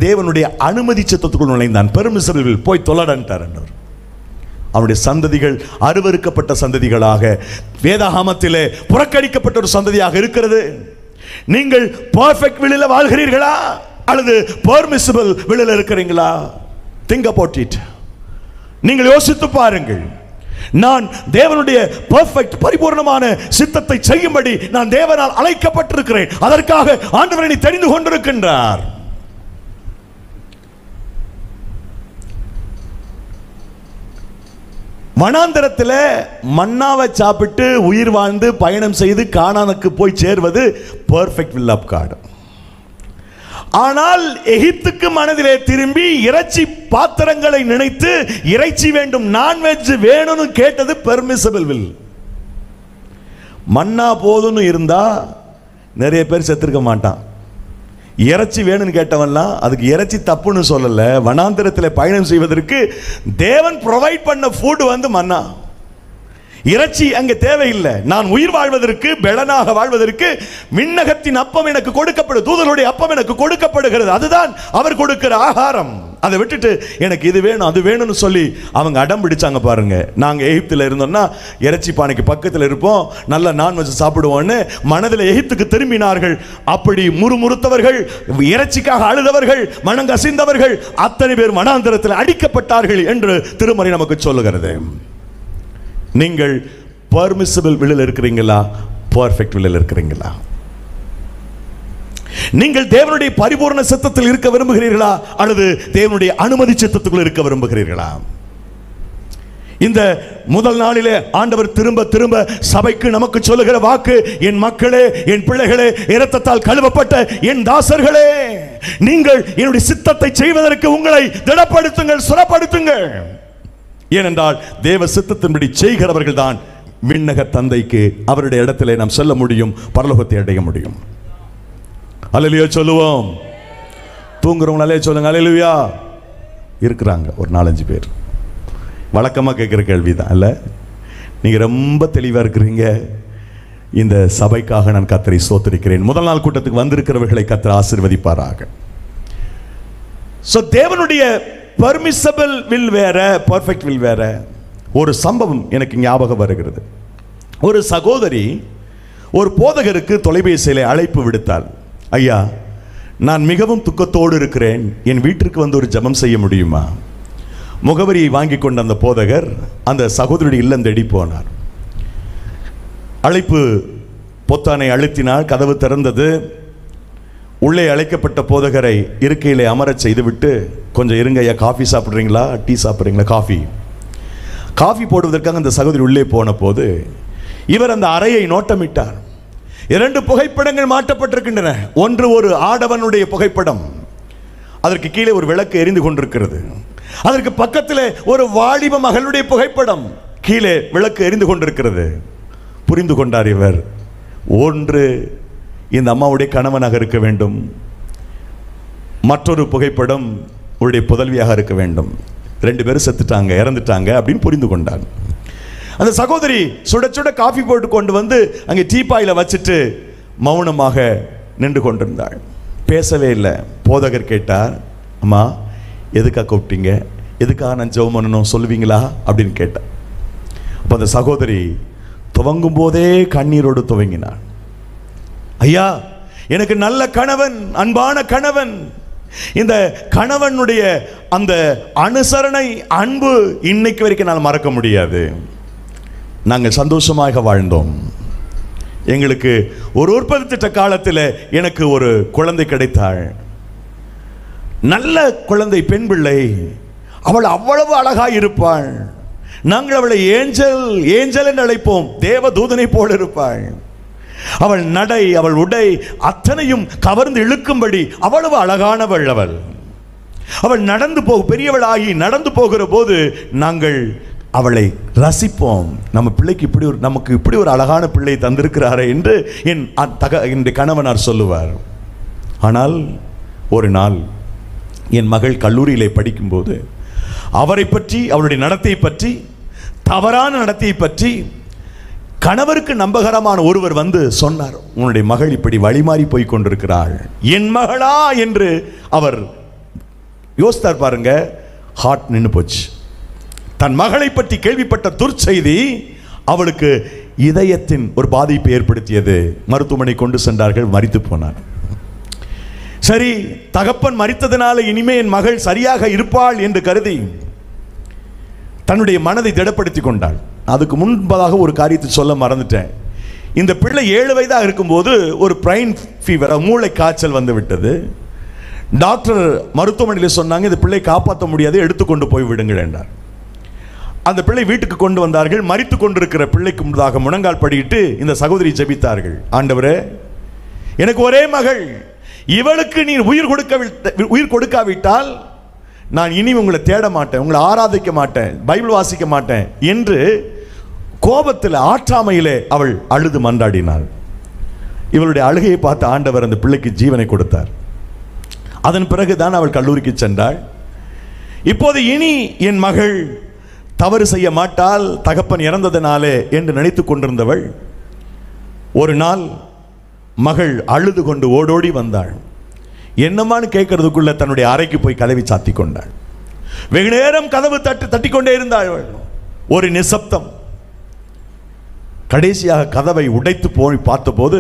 A: தேவனுடைய அனுமதி சத்தத்துக்குள் நுழைந்தான். பெர்மிசபிள் போய் தொலைடான்ட்டார். அவருடைய சந்ததிகள் அருவருக்கப்பட்ட சந்ததிகளாக வேதாகமத்திலே புறக்கணிக்கப்பட்ட ஒரு சந்ததியாக இருக்கிறது. நீங்கள் பெர்ஃபெக்ட் வில்லில் வாழ்கிறீர்களா அல்லது பெர்மிசபிள் வில்லில் இருக்கிறீங்களா? Think about it. நீங்கள் யோசித்து பாருங்கள். நான் தேவனுடைய பெர்ஃபெக்ட் பரிபூர்ணமான சித்தத்தை செய்யும்படி நான் தேவனால் அழைக்கப்பட்டிருக்கிறேன். அதற்காக ஆண்டவர் என்னை தெரிந்து கொண்டிருக்கின்றார். வனாந்தரத்தில் மன்னாவை சாப்பிட்டு உயிர் வாழ்ந்து பயணம் செய்து கானானுக்கு போய் சேர்வது பெர்ஃபெக்ட் வில் ஆஃப் காட். ஆனால் எகிப்துக்கு மனதிலே திரும்பி இறைச்சி பாத்திரங்களை நினைத்து இறைச்சி வேண்டும், நான்வெஜ் வேணும்னு கேட்டது பெர்மிசபிள் வில். மன்னா போதும்னு இருந்தா நிறைய பேர் செத்துருக்க மாட்டான். இறைச்சி வேணும்னு கேட்டவன்லாம் அதுக்கு இறைச்சி தப்புன்னு சொல்லல. வனாந்திரத்தில் பயணம் செய்வதற்கு தேவன் ப்ரொவைட் பண்ண ஃபுட் மன்னா. இறைச்சி அங்கே தேவையில்லை. நான் உயிர் வாழ்வதற்கு, பெலனாக வாழ்வதற்கு விண்ணகத்தின் அப்பம் எனக்கு கொடுக்கப்படும், தூதர்களுடைய அப்பம் எனக்கு கொடுக்கப்படுகிறது. அதுதான் அவர் கொடுக்கிற ஆகாரம். அதை விட்டுட்டு எனக்கு இது வேணும் அது வேணும்னு சொல்லி அவங்க அடம் பிடிச்சாங்க பாருங்க. நாங்கள் எகிப்தில் இருந்தோம்னா இறைச்சி பானைக்கு பக்கத்தில் இருப்போம், நல்ல நான்வெஜ் சாப்பிடுவோன்னு மனதில் எகிப்துக்கு திரும்பினார்கள். அப்படி முறுமுறுத்தவர்கள், இறைச்சிக்காக அழுதவர்கள், மனங்கசிந்தவர்கள் அத்தனை பேர் வனாந்தரத்தில் அடிக்கப்பட்டார்கள் என்று திருமறை நமக்கு சொல்லுகிறது. நீங்கள் பெர்மிசபிள் வில்லில் இருக்கிறீங்களா, பெர்ஃபெக்ட் வில்லில் இருக்கிறீங்களா? நீங்கள் தேவனுடைய பரிபூர்ண சித்தத்தில் இருக்க விரும்புகிறீர்களா அல்லது தேவனுடைய அனுமதி சித்தத்துக்குள் இருக்க விரும்புகிறீர்களா? இந்த முதல் நாளிலே ஆண்டவர் திரும்ப திரும்ப சபைக்கு நமக்கு சொல்லுகிற வாக்கு, என் மக்களே, என் பிள்ளைகளே, இரத்தத்தால் கழுவப்பட்ட என் தாசர்களே, நீங்கள் என்னுடைய சித்தத்தை செய்வதற்கு உங்களை திடப்படுத்துங்கள், சுரப்படுத்துங்கள். ஏனென்றால் தேவ சித்தத்தின்படி செய்கிறவர்கள் தான் விண்ணக தந்தைக்கு அவருடைய இடத்திலே நாம் செல்ல முடியும், பரலோகத்தை அடைய முடியும். அல்லேலூயா சொல்லுவோம். தூங்குறவங்க அல்லேலூயா சொல்லுங்க. அல்லேலூயா. இருக்கிறாங்க ஒரு 4-5 பேர். வழக்கமாக கேட்குற கேள்விதான் அல்ல, நீங்க ரொம்ப தெளிவா இருக்கிறீங்க. இந்த சபைக்காக நான் கர்த்தரை ஸ்தோத்திரிக்கிறேன். முதல் நாள் கூட்டத்துக்கு வந்திருக்கிறவர்களை கர்த்தர் ஆசீர்வதிப்பாராக. தேவனுடைய பெர்மிசபிள் வில் வேற, பெர்ஃபெக்ட் வில் வேற. ஒரு சம்பவம் எனக்கு ஞாபகம் வருகிறது. ஒரு சகோதரி ஒரு போதகருக்கு தொலைபேசியிலே அழைப்பு விடுத்தாள். ஐயா, நான் மிகவும் துக்கத்தோடு இருக்கிறேன், என் வீட்டிற்கு வந்து ஒரு ஜெபம் செய்ய முடியுமா? முகவரியை வாங்கி கொண்ட அந்த போதகர் அந்த சகோதரியுடைய இல்லம் தேடி போனார். அழைப்பு பொத்தானை அழுத்தினார், கதவு திறந்தது. உள்ளே அழைக்கப்பட்ட போதகரை இருக்கையிலே அமரச் செய்துவிட்டு, கொஞ்சம் இருங்க ஐயா, காஃபி சாப்பிட்றீங்களா, டீ சாப்பிட்றீங்களா? காஃபி போடுவதற்காக அந்த சகோதரி உள்ளே போன போது இவர் அந்த அறையை நோட்டமிட்டார். 2 புகைப்படங்கள் மாட்டப்பட்டிருக்கின்றன. ஒன்று ஒரு ஆடவனுடைய புகைப்படம், அதற்கு கீழே ஒரு விளக்கு எரிந்து கொண்டிருக்கிறது. அதற்கு பக்கத்தில் ஒரு வாலிப மகளுடைய புகைப்படம், கீழே விளக்கு எரிந்து கொண்டிருக்கிறது. புரிந்து கொண்டார் இவர், ஒன்று இந்த அம்மாவுடைய கணவனாக இருக்க வேண்டும், மற்றொரு புகைப்படம் உடைய புதல்வியாக இருக்க வேண்டும். 2 பேரும் செத்துட்டாங்க, இறந்துட்டாங்க அப்படின்னு புரிந்து கொண்டார். அந்த சகோதரி சுட சுட காஃபி போட்டு கொண்டு வந்து அங்கே டீப்பாயில வச்சுட்டு மௌனமாக நின்று கொண்டிருந்தாள், பேசவே இல்லை. போதகர் கேட்டார், அம்மா எதுக்காக கூப்பிட்டீங்க, எதுக்காக நான் ஜெபம் பண்ணணும் சொல்லுவீங்களா அப்படின்னு கேட்டார். அப்போ அந்த சகோதரி துவங்கும் போதே கண்ணீரோடு துவங்கினாள். ஐயா, எனக்கு நல்ல கணவன், அன்பான கணவன், இந்த கணவனுடைய அந்த அனுசரணை, அன்பு இன்னைக்கு வரைக்கும் நான் மறக்க முடியாது. நாங்கள் சந்தோஷமாக வாழ்ந்தோம். எங்களுக்கு ஒரு உற்பத்தி திட்ட காலத்தில் எனக்கு ஒரு குழந்தை கிடைத்தாள், நல்ல குழந்தை, பெண் பிள்ளை. அவள் அவ்வளவு அழகாய் இருப்பாள். நாங்கள் அவளை ஏஞ்சல் ஏஞ்சல் என்று அழைப்போம், தேவ தூதனை போல இருப்பாள். அவள் நடை, அவள் உடை அத்தனையும் கவர்ந்து இழுக்கும்படி அவ்வளவு அழகானவள். அவள் நடந்து பெரியவளாகி நடந்து போகிற போது நாங்கள் அவளை ரசிப்போம். நம்ம பிள்ளைக்கு நமக்கு இப்படி ஒரு அழகான பிள்ளை தந்திருக்கிறாரே என்று என் கணவனார் சொல்லுவார். ஆனால் ஒரு நாள் என் மகள் கல்லூரியிலே படிக்கும்போது அவரை பற்றி, அவருடைய நடத்தையை பற்றி, தவறான நடத்தையை பற்றி கணவருக்கு நம்பகரமான ஒருவர் வந்து சொன்னார், உன்னுடைய மகள் இப்படி வழிமாறி போய் கொண்டிருக்கிறாள். என் மகளா என்று அவர் யோசித்தார். பாருங்க, ஹார்ட் நின்று போச்சு. தன் மகளை பற்றி கேள்விப்பட்ட துர்ச்செய்தி அவளுக்கு இதயத்தின் ஒரு பாதிப்பை ஏற்படுத்தியது. மருத்துவமனை கொண்டு சென்றார்கள், மரித்து போனார். சரி, தகப்பன் மரித்ததனால இனிமே என் மகள் சரியாக இருப்பாள் என்று கருதி தன்னுடைய மனதை திடப்படுத்தி கொண்டாள். அதுக்கு முன்பதாக ஒரு காரியத்தை சொல்ல மறந்துட்டேன். இந்த பிள்ளை 7 வயதாக இருக்கும்போது ஒரு பிரைன் ஃபீவர், மூளை காய்ச்சல் வந்து விட்டது. டாக்டர் மருத்துவமனையில் சொன்னாங்க, இந்த பிள்ளை காப்பாற்ற முடியாது, எடுத்துக்கொண்டு போய் விடுங்கள் என்றார். அந்த பிள்ளை வீட்டுக்கு கொண்டு வந்தார்கள். மரித்து கொண்டிருக்கிற பிள்ளைக்கு முன்னதாக முழங்கால் படியிட்டு இந்த சகோதரி ஜெபித்தார்கள், ஆண்டவரே, எனக்கு ஒரே மகள், இவளுக்கு நீர் உயிர் கொடுக்காவிட்டால் நான் இனி உங்களை தேட மாட்டேன், உங்களை ஆராதிக்க மாட்டேன், பைபிள் வாசிக்க மாட்டேன் என்று கோபத்தில், ஆற்றாமையிலே அவள் அழுது மன்றாடினாள். இவளுடைய அழுகையை பார்த்து ஆண்டவர் அந்த பிள்ளைக்கு ஜீவனை கொடுத்தார். அதன் பிறகுதான் அவள் கல்லூரிக்கு சென்றாள். இப்போது இனி என் மகள் தவறு செய்ய மாட்டாள், தகப்பன் இறந்ததனாலே என்று நினைத்து கொண்டிருந்தவள் ஒரு நாள் மகள் அழுது கொண்டு ஓடோடி வந்தாள். என்னமான்னு கேட்கறதுக்குள்ள தன்னுடைய அறைக்கு போய் கதவை சாத்தி கொண்டாள். வெகு நேரம் கதவு தட்டிக்கொண்டே இருந்தாள். ஒரு நிசப்தம். கடைசியாக கதவை உடைத்து போய் பார்த்தபோது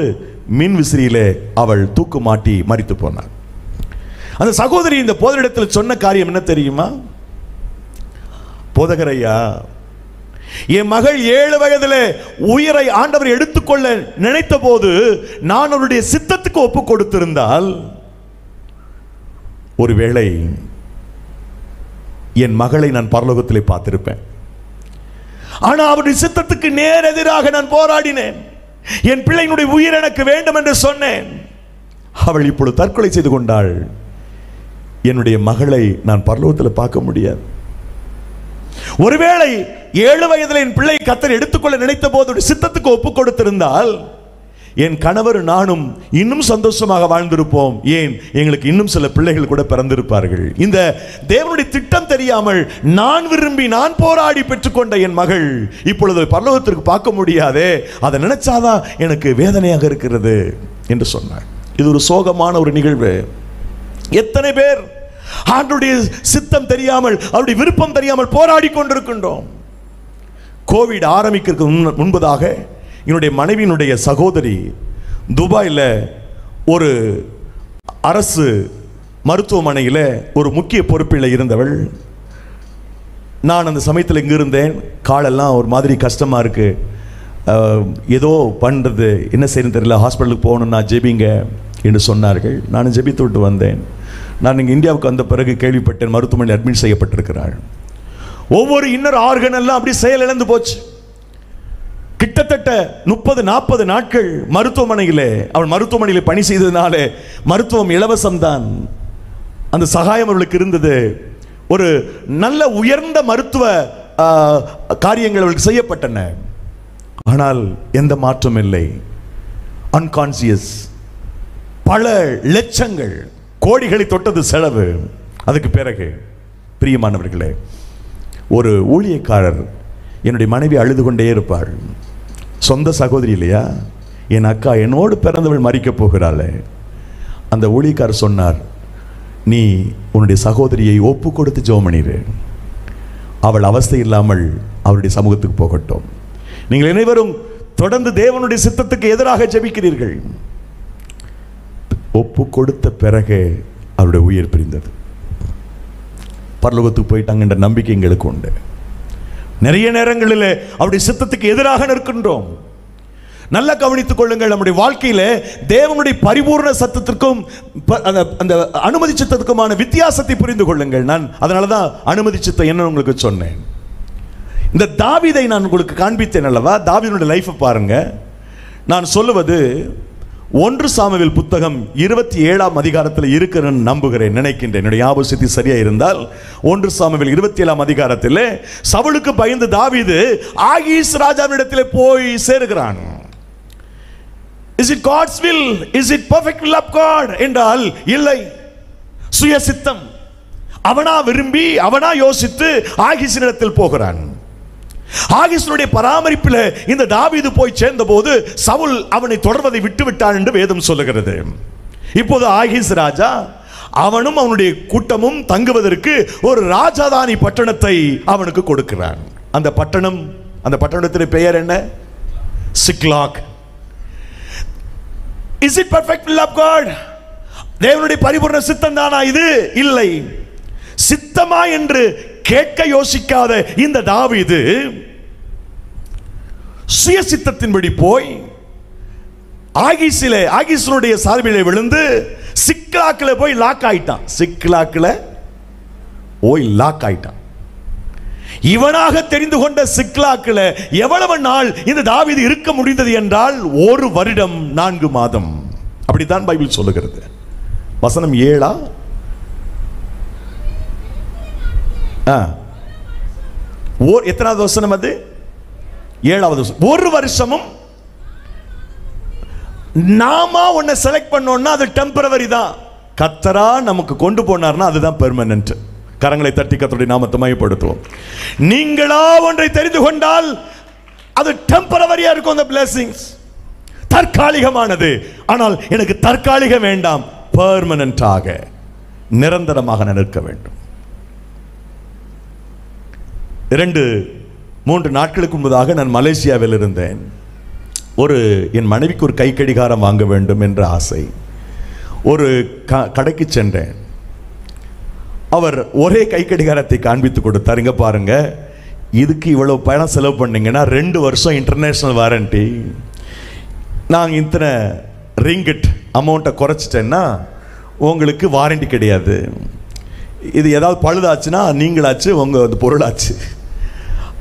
A: மின் விசிறியிலே அவள் தூக்கு மாட்டி மரித்து போனாள். அந்த சகோதரி இந்த போதரிடத்தில் சொன்ன காரியம் என்ன தெரியுமா? போதகரையா, என் மகள் 7 வயதிலே உயிரை ஆண்டவர் எடுத்துக்கொள்ள நினைத்த போது நான் அவருடைய சித்தத்துக்கு ஒப்பு கொடுத்திருந்தால் ஒருவேளை என் மகளை நான் பரலோகத்திலே பார்த்திருப்பேன். ஆனால் அவருடைய சித்தத்துக்கு நேர் எதிராக நான் போராடினேன். என் பிள்ளையினுடைய உயிர் எனக்கு வேண்டும் என்று சொன்னேன். அவள் இப்பொழுது தற்கொலை செய்து கொண்டாள். என்னுடைய மகளை நான் பரலோகத்தில் பார்க்க முடியாது. ஒருவேளை 7 வயதில் என் பிள்ளை கர்த்தர் எடுத்துக்கொள்ள நினைத்த போது சித்தத்துக்கு ஒப்பு கொடுத்திருந்தால் என் கணவர் நானும் இன்னும் சந்தோஷமாக வாழ்ந்திருப்போம். ஏன், எங்களுக்கு இன்னும் சில பிள்ளைகள் கூட பிறந்திருப்பார்கள். இந்த தேவனுடைய திட்டம் தெரியாமல் நான் விரும்பி நான் போராடி பெற்றுக்கொண்ட என் மகள் இப்பொழுது பரலோகத்திற்கு பார்க்க முடியாதே, அதை நினைச்சாதான் எனக்கு வேதனையாக இருக்கிறது என்று சொன்னார். இது ஒரு சோகமான ஒரு நிகழ்வு. எத்தனை பேர் ஆண்டவருடைய சித்தம் தெரியாமல், அவருடைய விருப்பம் தெரியாமல் போராடி கொண்டிருக்கின்றோம். கோவிட் ஆரம்பிக்கிறதுக்கு முன்பதாக என்னுடைய மனைவியினுடைய சகோதரி துபாயில் ஒரு அரசு மருத்துவமனையில் ஒரு முக்கிய பொறுப்பில் இருந்தவள். நான் அந்த சமயத்தில் இங்கே இருந்தேன். காலெல்லாம் ஒரு மாதிரி கஷ்டமாக இருக்குது, ஏதோ பண்ணுறது என்ன செய்யணும் தெரியல, ஹாஸ்பிட்டலுக்கு போகணுன்னா ஜெபிங்க என்று சொன்னார்கள். நான் ஜெபித்து விட்டு வந்தேன். நான் இங்கே இந்தியாவுக்கு வந்த பிறகு கேள்விப்பட்டேன், மருத்துவமனையில் அட்மிட் செய்யப்பட்டிருக்கிறாள். ஒவ்வொரு இன்னர் ஆர்கன் எல்லாம் அப்படி செயலிழந்து போச்சு. கிட்டத்தட்ட 30-40 நாட்கள் அவள் மருத்துவமனையில் பணி செய்ததினாலே மருத்துவம் இலவசம்தான். அந்த சகாயம் அவளுக்கு இருந்தது. ஒரு நல்ல உயர்ந்த மருத்துவ காரியங்கள் அவளுக்கு செய்யப்பட்டன. ஆனால் எந்த மாற்றம் இல்லை. அன்கான்சியஸ். பல லட்சங்கள் கோடிகளை தொட்டது செலவு. அதுக்கு பிறகு பிரியமானவர்களே, ஒரு ஊழியக்காரர், என்னுடைய மனைவி அழுது கொண்டே இருப்பாள். சொந்த சகோதரி இல்லையா, என் அக்கா, என்னோடு பிறந்தவள் மறிக்கப் போகிறாளே. அந்த ஊழியக்காரர் சொன்னார், நீ உன்னுடைய சகோதரியை ஒப்பு கொடுத்து ஜெபம் பண்ணிரு. அவள் அவஸ்தை இல்லாமல் அவருடைய சமூகத்துக்கு போகட்டும். நீங்கள் அனைவரும் தொடர்ந்து தேவனுடைய சித்தத்துக்கு எதிராக ஜெபிக்கிறீர்கள். ஒப்பு கொடுத்த பிறகு அவருடைய உயிர் பிரிந்தது. பரலோகத்துக்கு போயிட்டாங்க என்ற நம்பிக்கை எங்களுக்கு உண்டு. நிறைய நேரங்களில் அவருடைய சித்தத்துக்கு எதிராக நிற்கின்றோம். நல்ல கவனித்துக் கொள்ளுங்கள். நம்முடைய வாழ்க்கையில தேவனுடைய பரிபூர்ண சத்தத்திற்கும் அந்த அனுமதி சித்தத்துக்குமான வித்தியாசத்தை புரிந்து கொள்ளுங்கள். நான் அதனாலதான் அனுமதி சித்தம் என்ன உங்களுக்கு சொன்னேன். இந்த தாவீதை நான் உங்களுக்கு காண்பித்தேன் அல்லவா? தாவீதுடைய லைஃப் பாருங்க. நான் சொல்லுவது 1 சாமுவேல் புத்தகம் 27ஆம் அதிகாரத்தில் இருக்கிறேன் நம்புகிறேன், நினைக்கின்றேன். என்னுடைய ஞாபகசக்தி சரியா இருந்தால் 1 சாமுவேல் 27ஆம் அதிகாரத்தில் சவுலுக்கு பயந்து தாவீது ஆகீஸ் ராஜாவினிடத்தில் போய் சேருகிறான். Is it God's will? Is it perfect will of God? என்றால் இல்லை, சுய சித்தம். அவனா விரும்பி அவனா யோசித்து ஆகீஸினிடத்தில் போகிறான். ஆகீஸனுடைய பராமரிப்பில் இந்த தாவீது போய் சேர்ந்த போது சவுல் அவனை தொடர்வதை விட்டுவிட்டான் என்று வேதம் சொல்லுகிறது. இப்போது ஆகீஸ் ராஜா அவனும் அவனுடைய கூட்டமும் தங்குவதற்கு ஒரு ராஜதானி பட்டணத்தை அவனுக்கு கொடுக்கிறான். அந்த பட்டணத்தின் பெயர் என்ன? சிக்லாக். Is it perfect will of God? தேவனுடைய பரிபூர்ண சித்தம் தானா இது? இல்லை. சித்தமா என்று கேட்க யோசிக்காத இந்த தாவீது சுய சித்தத்தின்படி போய் ஆகீஸனுடைய சார்பிலே விழுந்து சிக்லாக்கில் போய் லாக் ஆயிட்டான். இவனாக தெரிந்து கொண்ட சிக்லாக்கில் எவ்வளவு நாள் இந்த தாவீது இருக்க முடிந்தது என்றால் 1 வருடம் 4 மாதம். அப்படித்தான் பைபிள் சொல்லுகிறது. வசனம் 7 எத்தனாவது வசனம் அது? 7வது வசனம். 1 வருஷமும் நாம ஒன்ன செலக்ட் பண்ணோம்னா அது டெம்பரவரி தான். கர்த்தரா நமக்கு கொண்டு போனார்னா அதுதான் பெர்மனன்ட். கரங்களை தட்டி கர்த்தருடைய நாமத்தை மகிமைப்படுத்துவோம். நீங்களா ஒன்றை தெரிந்து கொண்டால் அது டெம்பரவரியா இருக்கும். அந்த blessings தற்காலிகமானது. ஆனால் எனக்கு தற்காலிகம் வேண்டாம், பெர்மனன்ட்டாக நிரந்தரமாக நிற்க வேண்டும். 2-3 நாட்களுக்கு முன்பதாக நான் மலேசியாவில் இருந்தேன். என் மனைவிக்கு ஒரு கை கடிகாரம் வாங்க வேண்டும் என்ற ஆசை. ஒரு கடைக்கு சென்றேன். அவர் ஒரே கை கடிகாரத்தை காண்பித்து கொடுத்தார். இங்க பாருங்க, இதுக்கு இவ்வளவு பணம் செலவு பண்ணீங்கன்னா 2 வருஷம் இன்டர்நேஷனல் வாரண்டி. நான் இத்தனை ரிங்கிட் அமௌண்ட்டை குறைச்சிட்டேன்னா உங்களுக்கு வாரண்டி கிடையாது. இது ஏதாவது பழுதாச்சுன்னா நீங்களாச்சு, உங்க பொருளாச்சு.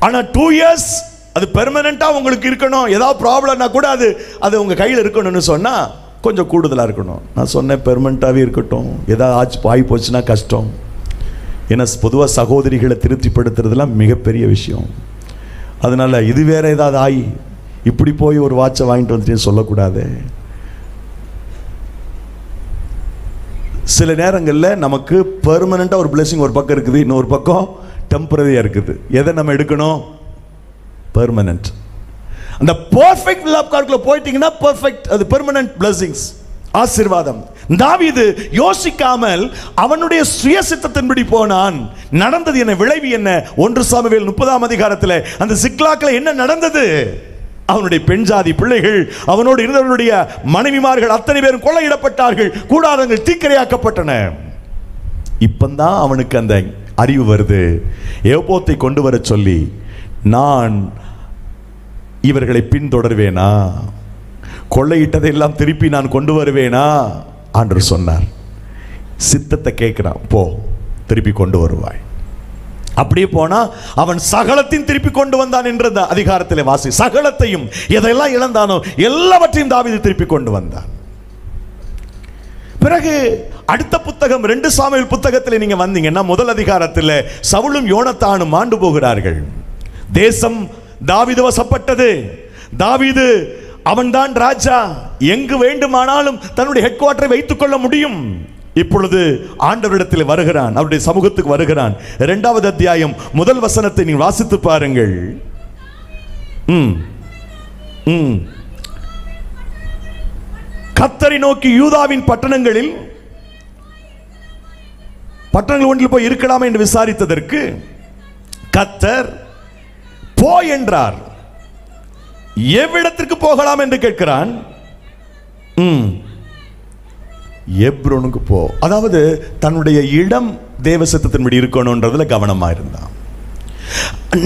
A: ஆனால் 2 இயர்ஸ் அது பெர்மனண்டா உங்களுக்கு இருக்கணும். ஏதாவது ப்ராப்ளம்னா கூட அது உங்க கையில் இருக்கணும்னு சொன்னா கொஞ்சம் கூடுதலாக இருக்கணும். நான் சொன்னேன், பெர்மனண்டாகவே இருக்கட்டும், ஏதாவது ஆகி போச்சுன்னா கஷ்டம். ஏன்னா பொதுவாக சகோதரிகளை திருப்திப்படுத்துறதுலாம் மிகப்பெரிய விஷயம். அதனால இது வேற ஏதாவது ஆகி இப்படி போய் ஒரு வாட்சை வாங்கிட்டு வந்துட்டேன்னு சொல்லக்கூடாது. சில நேரங்களில் நமக்கு பெர்மனண்டா ஒரு பிளெஸிங் ஒரு பக்கம் இருக்குது, இன்னொரு பக்கம் டெம்பரரியா இருக்குது. எதை நம்ம எடுக்கணும்? பெர்மனன்ட். அந்த பெர்ஃபெக்ட் வில் ஆஃப் காட்ல போயிட்டீங்கன்னா பெர்ஃபெக்ட், அது பெர்மனன்ட் பிளெஸிங்ஸ், ஆசீர்வாதம். தாவீது யோசிக்காமல் அவனுடைய சுய சித்தத்தின்படி போனான். நடந்தது என்ன? விளைவு என்ன? 1 சாமுவேல் 30ஆம் அதிகாரத்தில் அந்த சிக்லாக்கில் என்ன நடந்தது? அவனுடைய பெண் ஜாதி பிள்ளைகள், அவனோடு இருந்தவனுடைய மனைவிமார்கள் அத்தனை பேரும் கொள்ளையிடப்பட்டார்கள். கூடாரங்கள் தீக்கிரையாக்கப்பட்டன. இப்பந்தான் அவனுக்கு அந்த அறிவு வருது. ஏபோத்தை கொண்டு வர சொல்லி, நான் இவர்களை பின்தொடர்வேனா? கொள்ளையிட்டதை எல்லாம் திருப்பி நான் கொண்டு வருவேனா? ஆண்டவர் சொன்னார், சித்தத்தை கேட்கிறான், போ திருப்பி கொண்டு வருவாய். அப்படியே போனா அவன் சகலத்தையும் திருப்பி கொண்டு வந்தான் என்ற அதிகாரத்தில் வாசி. சகலத்தையும், எதையெல்லாம் இழந்தானோ எல்லாவற்றையும் தாவீது திருப்பி கொண்டு வந்தான். பிறகு அடுத்த புத்தகம் 2 சாமுவேல் புத்தகத்தில் நீங்க வந்தீங்கன்னா முதல் அதிகாரத்தில் சவுலும் யோனத்தானும் மாண்டு போகிறார்கள். தேசம் தாவீது வசப்பட்டது. தாவீது அவன்தான் ராஜா, எங்கு வேண்டுமானாலும் தன்னுடைய ஹெட் குவார்ட்டரை வைத்துக் கொள்ள முடியும். இப்பொழுது ஆண்டவரிடத்தில் வருகிறான், அவருடைய சமூகத்துக்கு வருகிறான். 2வது அத்தியாயம் முதல் வசனத்தை நீ வாசித்து பாருங்கள். கர்த்தரை நோக்கி யூதாவின் பட்டணங்கள் ஒன்றில் போய் இருக்கலாமா என்று விசாரித்ததற்கு கர்த்தர் போ என்றார். எவ்விடத்திற்கு போகலாம் என்று கேட்கிறான். எப்ரோனுக்கு போ. அதாவது தன்னுடைய இடம் தேவ சித்தத்தின்படி இருக்கணும்ன்றதுல கவனமா இருந்தான்.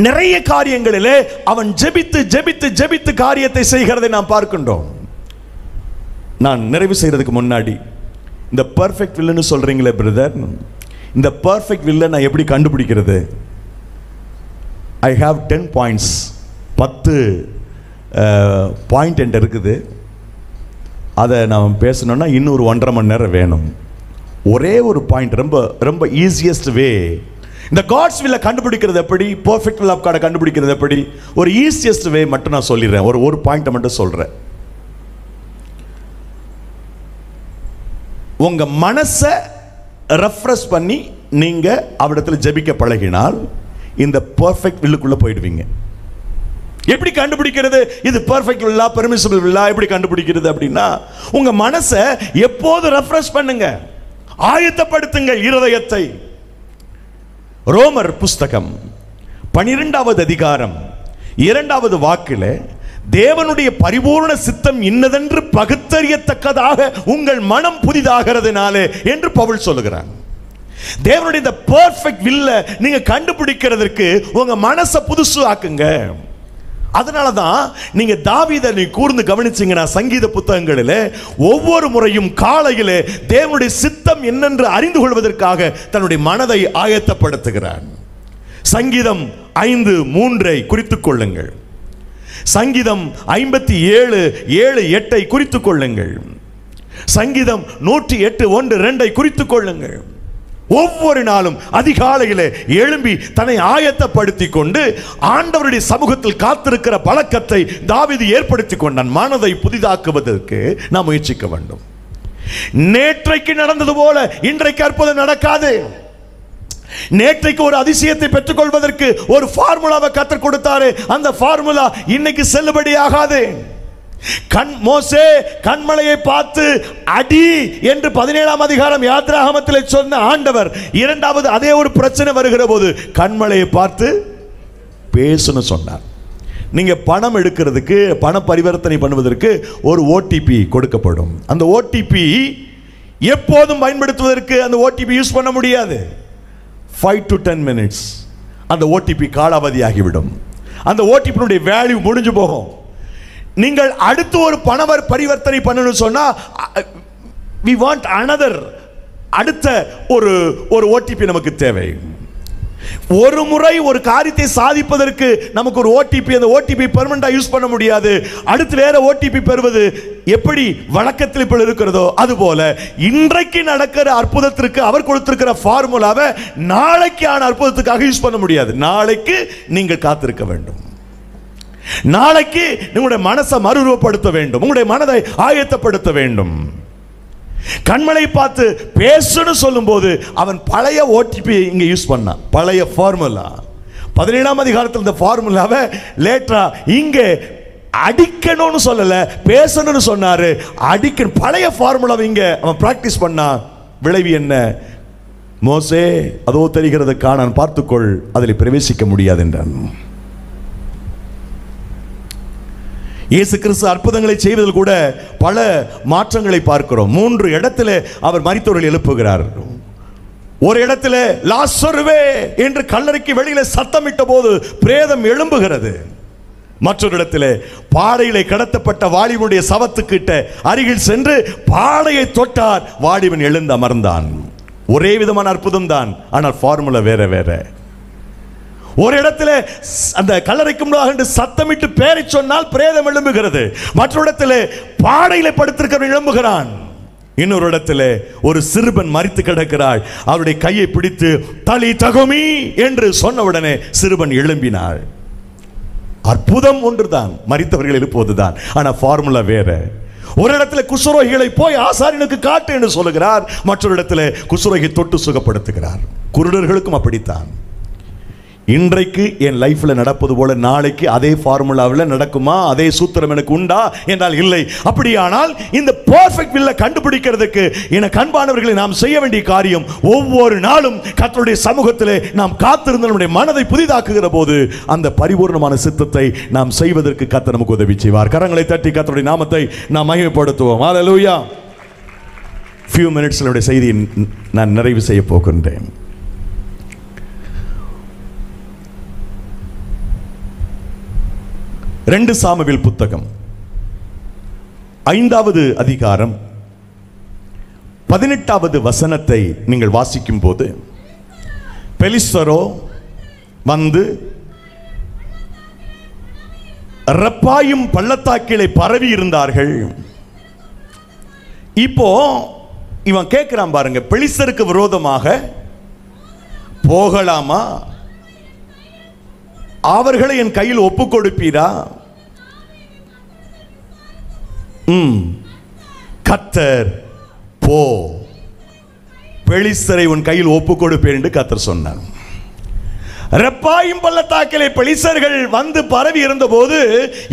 A: நிறைய காரியங்களிலே அவன் ஜெபித்து ஜெபித்து ஜெபித்து காரியத்தை செய்கிறதை நாம் பார்க்கின்றோம். நான் நிறைவு செய்யறதுக்கு முன்னாடி இந்த பர்ஃபெக்ட் வில்லுன்னு சொல்றீங்களே பிரதர், இந்த பர்ஃபெக்ட் வில்லை நான் எப்படி கண்டுபிடிக்கிறது? ஐ ஹாவ் 10 பாயிண்ட்ஸ், 10 பாயிண்ட் என்கிட்ட இருக்குது. அதை நாம் பேசணும்னா இன்னொரு 1.5 மணி நேரம் வேணும். ஒரே ஒரு பாயிண்ட், ரொம்ப ரொம்ப ஈஸியஸ்ட் வே. இந்த காட்ஸ் வில்லை கண்டுபிடிக்கிறது எப்படி, பர்ஃபெக்ட் வில் ஆஃப் காடை கண்டுபிடிக்கிறது எப்படி, ஒரு ஈஸியஸ்ட் வே மட்டும் நான் சொல்லிடுறேன். ஒரு பாயிண்ட்டை மட்டும் சொல்கிறேன். உங்க மனசை ரெஃப்ரெஷ் பண்ணி நீங்க அவரிடத்தில் ஜெபிக்க பழகினால் இந்த பர்ஃபெக்ட் வில்லுக்குள்ள போயிடுவீங்க. எப்படி கண்டுபிடிக்கிறது இது பர்ஃபெக்ட் வில்லா, பெர்மிசிபிள் வில்லா எப்படி கண்டுபிடிக்கிறது அப்படின்னா, உங்க மனசை எப்போது ரெஃப்ரெஷ் பண்ணுங்க, ஆயத்தப்படுத்துங்கள் இருதயத்தை. ரோமர் புஸ்தகம் 12வது அதிகாரம் 2வது வாக்கிலே தேவனுடைய பரிபூர்ண சித்தம் இன்னதென்று பகுத்தறியத்தக்கதாக உங்கள் மனம் புதிதாகிறதுனாலே என்று பவுல் சொல்லுகிறான். தேவனுடைய இந்த பெர்ஃபெக்ட் வில்லை நீங்க கண்டுபிடிக்கிறதுக்கு உங்க மனசை புதுசு ஆக்குங்க. அதனாலதான் நீங்க தாவீதை நீ கூர்ந்து கவனிச்சீங்கன்னா சங்கீத புத்தகங்களில் ஒவ்வொரு முறையும் காலையிலே தேவனுடைய சித்தம் என்னென்று அறிந்து கொள்வதற்காக தன்னுடைய மனதை ஆயத்தப்படுத்துகிறான். சங்கீதம் 5:3 குறித்துக் கொள்ளுங்கள். சங்கீதம் 57:7-8 குறித்துக் கொள்ளுங்கள். சங்கீதம் 108:1-2 குறித்துக் கொள்ளுங்கள். ஒவ்வொரு நாளும் அதிகாலையிலே எழும்பி தன்னை ஆயத்தப்படுத்தி கொண்டு ஆண்டவருடைய சமூகத்தில் காத்திருக்கிற பழக்கத்தை தாவீது ஏற்படுத்தி கொண்டான். மனதை புதிதாக்குவதற்கு நாம் முயற்சிக்க வேண்டும். நேற்றைக்கு நடந்தது போல இன்றைக்கு அற்புதம் நடக்காது. நேற்றைக்கு ஒரு அதிசயத்தை பெற்றுக் கொள்வதற்கு ஒரு ஃபார்முலாவை கற்றுக் கொடுத்தாரு, அந்த ஃபார்முலா இன்னைக்கு செல்லுபடியாகாது. மோசே கண்மலையை பார்த்து அடி என்று 17ஆம் அதிகாரம் யாத்ராகமத்தில் சொன்ன ஆண்டவர் 2வது அதே ஒரு பிரச்சனை வருகிற போது கண்மலையை பார்த்து பேசுன்னு சொன்னார். நீங்க பணம் எடுக்கிறதுக்கு, பண பரிவர்த்தனை பண்ணுவதற்கு ஒரு ஓடிபி கொடுக்கப்படும். அந்த ஓடிபி எப்போதும் பயன்படுத்துவதற்கு அந்த ஓடிபி யூஸ் பண்ண முடியாது. 5 to 10 minutes அந்த ஓடிபி காலாவதியாகிவிடும். அந்த ஓடிபியினுடைய வேல்யூ முடிஞ்சு போகும். நீங்கள் அடுத்து ஒரு பண பரிவர்த்தனை பண்ணணும்னு சொன்னா we want another, அடுத்த ஒரு ஓடிபி நமக்கு தேவை. ஒரு முறை ஒரு காரியத்தை சாதிப்பதற்கு நமக்கு ஒரு ஓடிபி, அந்த ஓடிபி பெர்மனண்டா யூஸ் பண்ண முடியாது. அடுத்து வேற ஓடிபி பெறுவது எப்படி வழக்கத்தில் இப்ப இருக்கிறதோ அதுபோல இன்றைக்கு நடக்கிற அற்புதத்திற்கு அவர் கொடுத்திருக்கிற ஃபார்முலாவை நாளைக்கான அற்புதத்துக்காக யூஸ் பண்ண முடியாது. நாளைக்கு நீங்கள் காத்திருக்க வேண்டும். நாளைக்கு உங்களுடைய மனசை மறுரூபப்படுத்த வேண்டும், உங்களுடைய மனதை ஆயத்தப்படுத்த வேண்டும். கண்மலை பார்த்து பேசுன்னு சொல்லும் போது அவன் பழைய ஓடிபி இங்க யூஸ் பண்ணான், பழைய ஃபார்முலா. 17ஆம் அதிகாரத்தில் இந்த ஃபார்முலாவை லேட்டரா இங்க அடிக்கணும்னு சொல்லல, பேசணும்னு சொன்னாரு. அடிக்க பழைய ஃபார்முலாவை இங்க அவன் பிராக்டிஸ் பண்ணா. விளைவு என்ன? மோசே அதோ தெரிகிறது காணான், பார்த்துக்கொள், அதில் பிரவேசிக்க முடியாது என்றான். இயேசு கிறிஸ்து அற்புதங்களை செய்வதில் கூட பல மாற்றங்களை பார்க்கிறோம். 3 இடத்துல அவர் மரித்தோரை எழுப்புகிறார். ஒரு இடத்துல லாசருவே என்று கல்லறைக்கு வெளியில சத்தமிட்ட போது பிரேதம் எழும்புகிறது. மற்றொரு இடத்திலே பாடையிலே கடத்தப்பட்ட வாலிபனுடைய சவத்துக்கிட்ட அருகில் சென்று பாடையை தொட்டார். வாலிபன் எழுந்து அமர்ந்தான். ஒரே விதமான அற்புதம் தான், ஆனால் ஃபார்முலா வேற வேற. ஒரு இடத்துல அந்த கல்லறைக்கு முன்னாக சத்தமிட்டு பேரை சொன்னால் பிரேதம் எழும்புகிறது. மற்றொரு இடத்துல பாடையில படுத்திருக்கிறவன் எழும்புகிறான். இன்னொரு இடத்துல ஒரு சிறுவன் மரித்து கிடக்கிறாள். அவருடைய கையை பிடித்து தலி தகுமி என்று சொன்னவுடனே சிறுவன் எழும்பினாள். அற்புதம் ஒன்றுதான், மரித்தவர்கள் எழுப்புவதுதான், ஆனா ஃபார்முலா வேற. ஒரு இடத்துல குஷ்ரோகிகளை போய் ஆசாரியனுக்கு காட்டு என்று சொல்லுகிறார். மற்றொரு இடத்துல குஷ்ரோகி தொட்டு சுகப்படுத்துகிறார். குருடர்களுக்கும் அப்படித்தான். இன்றைக்கு என் லைஃப்ல நடப்பது போல நாளைக்கு அதே ஃபார்முலாவில் நடக்குமா? அதே சூத்திரம் எனக்கு உண்டா என்றால் இல்லை. அப்படியானால் இந்த பெர்ஃபெக்ட் வில்லை கண்டுபிடிக்கிறதுக்கு எனக்கு அன்பானவர்களை நாம் செய்ய வேண்டிய காரியம், ஒவ்வொரு நாளும் கர்த்தருடைய சமூகத்திலே நாம் காத்திருந்த நம்முடைய மனதை புதிதாக்குகிற போது அந்த பரிபூர்ணமான சித்தத்தை நாம் செய்வதற்கு கர்த்தர் நமக்கு உதவி செய்வார். கரங்களை தட்டி கர்த்தருடைய நாமத்தை நாம் மகிமைப்படுத்துவோம். ஹல்லேலூயா. few minutes செய்தியை நான் நிறைவு செய்ய போகின்றேன். 2 சாமுவேல் புத்தகம் 5வது அதிகாரம் 18வது வசனத்தை நீங்கள் வாசிக்கும் போது, பெலிஸ்தரோ வந்து ரப்பாயும் பள்ளத்தாக்கிலே பரவி இருந்தார்கள். இப்போ இவன் கேட்கிறான் பாருங்க, பெலிஸ்தருக்கு விரோதமாக போகலாமா? அவர்களை என் கையில் ஒப்பு கொடுப்பீரா? கர்த்தர் போ, பெலிஸ்தரை உன் கையில் ஒப்பு கொடுப்பேன் என்று கர்த்தர் சொன்னார். ரெப்பாயும் பள்ளத்தாக்கிலே பெலிஸ்தர்கள் வந்து பரவி இருந்தபோது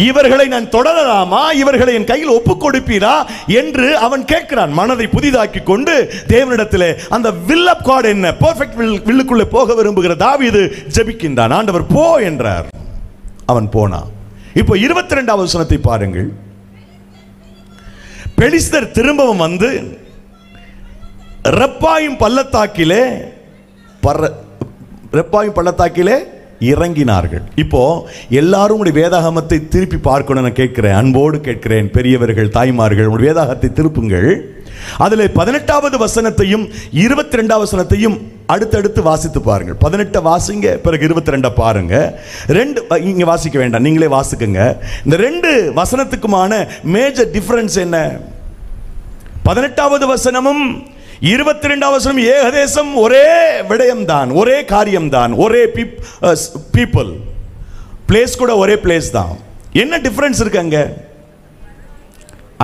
A: இவர்களை நான் தொடரலாமா? இவர்களை என் கையில் ஒப்பு கொடுப்பீரா என்று அவன் கேட்கிறான். மனதை புதிதாக்கி கொண்டு தேவனிடத்திலே அந்த வில் ஆஃப் காட் என்ன, பெர்ஃபெக்ட் வில்லுக்குள்ளே போக விரும்புகிற தாவீது ஜெபிக்கின்றான். ஆண்டவர் போ என்றார். அவன் போனான். இப்போ 22வது வசனத்தை பாருங்கள். பெலிஸ்தர் திரும்பவும் வந்து ரெப்பாயும் பள்ளத்தாக்கிலே இறங்கினார்கள். இப்போ எல்லாரும் உங்களுடைய வேதாகமத்தை திருப்பி பார்க்கணும் கேட்கிறேன், அன்போடு கேட்கிறேன். பெரியவர்கள், தாய்மார்கள், உங்களுடைய வேதாகத்தை திருப்புங்கள். அதில் 18வது வசனத்தையும் 22வது வசனத்தையும் அடுத்தடுத்து வாசித்து பாருங்கள். 18 வாசிங்க, பிறகு 22 பாருங்க. 2 இங்க வாசிக்க வேண்டாம், நீங்களே வாசிக்குங்க. இந்த 2 வசனத்துக்குமான மேஜர் டிஃபரன்ஸ் என்ன? 18வது வசனமும் 22வது வசனம் ஏகதேசம் ஒரே விடயம்தான், ஒரே காரியம்தான், ஒரே பீப்புள், பிளேஸ் கூட ஒரே பிளேஸ் தான். என்ன டிஃபரன்ஸ் இருக்கு?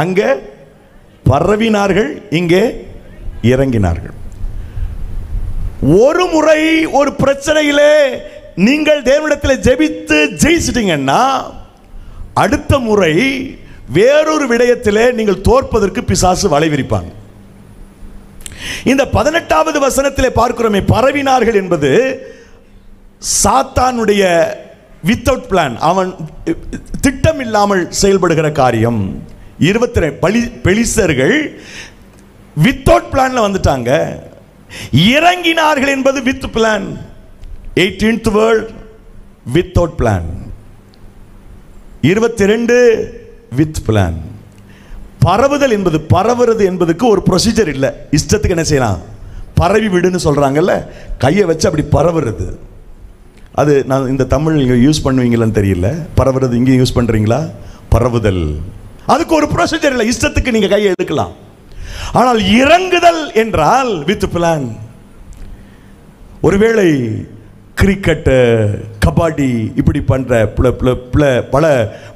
A: அங்க பரவினார்கள், இங்கே இறங்கினார்கள். ஒரு முறை ஒரு பிரச்சனையிலே நீங்கள் தேவனிடத்தில் ஜெபித்து ஜெயிச்சிட்டீங்கன்னா, அடுத்த முறை வேறொரு விடயத்திலே நீங்கள் தோற்பதற்கு பிசாசு வலைவிரிப்பாங்க. இந்த 18வது வசனத்திலே பார்க்கிறோமே, பரவினார்கள் என்பது சாத்தானுடைய வித்தவுட் பிளான், அவன் திட்டம் இல்லாமல் செயல்படுகிற காரியம். 22 பெலிஸ்தர்கள் வித்தவுட் பிளான்ல வந்துட்டாங்க. இறங்கினார்கள் என்பது with plan. 18th world without plan, 22 with plan. பரவுதல் என்பது, பரவுறது என்பதுக்கு ஒரு ப்ரொசீஜர் இல்லை. இஷ்டத்துக்கு என்ன செய்யலாம், பரவி விடுன்னு சொல்றாங்கல்ல, கையை வச்சு அப்படி பரவுறது. அது நான் இந்த தமிழ் யூஸ் பண்ணுவீங்களான்னு தெரியல. பரவுறது இங்கே யூஸ் பண்றீங்களா? பரவுதல், அதுக்கு ஒரு ப்ரொசீஜர் இல்லை, இஷ்டத்துக்கு நீங்க கையை எடுக்கலாம். ஆனால் இறங்குதல் என்றால் வித் பிளான். ஒருவேளை கிரிக்கெட், கபாடி இப்படி பண்ற பல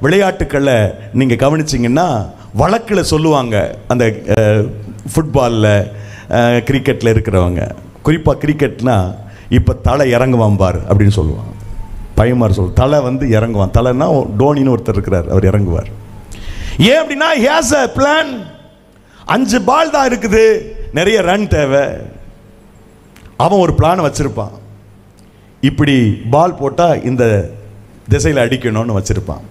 A: விளையாட்டுக்களை நீங்க கவனிச்சிங்கன்னா வழக்கில் சொல்லுவாங்க. அந்த ஃபுட்பாலில், கிரிக்கெட்டில் இருக்கிறவங்க, குறிப்பாக கிரிக்கெட்னா இப்போ தலை இறங்குவான் பார் அப்படின்னு சொல்லுவாங்க. பையன்மார் சொல்லுவாங்க, தலை வந்து இறங்குவான். தலைன்னா டோனின்னு ஒருத்தர் இருக்கிறார், அவர் இறங்குவார். ஏன் அப்படின்னா he has a plan. 5 பால் தான் இருக்குது, நிறைய ரன் தேவை. அவன் ஒரு பிளான் வச்சிருப்பான். இப்படி பால் போட்டால் இந்த திசையில் அடிக்கணும்னு வச்சிருப்பான்.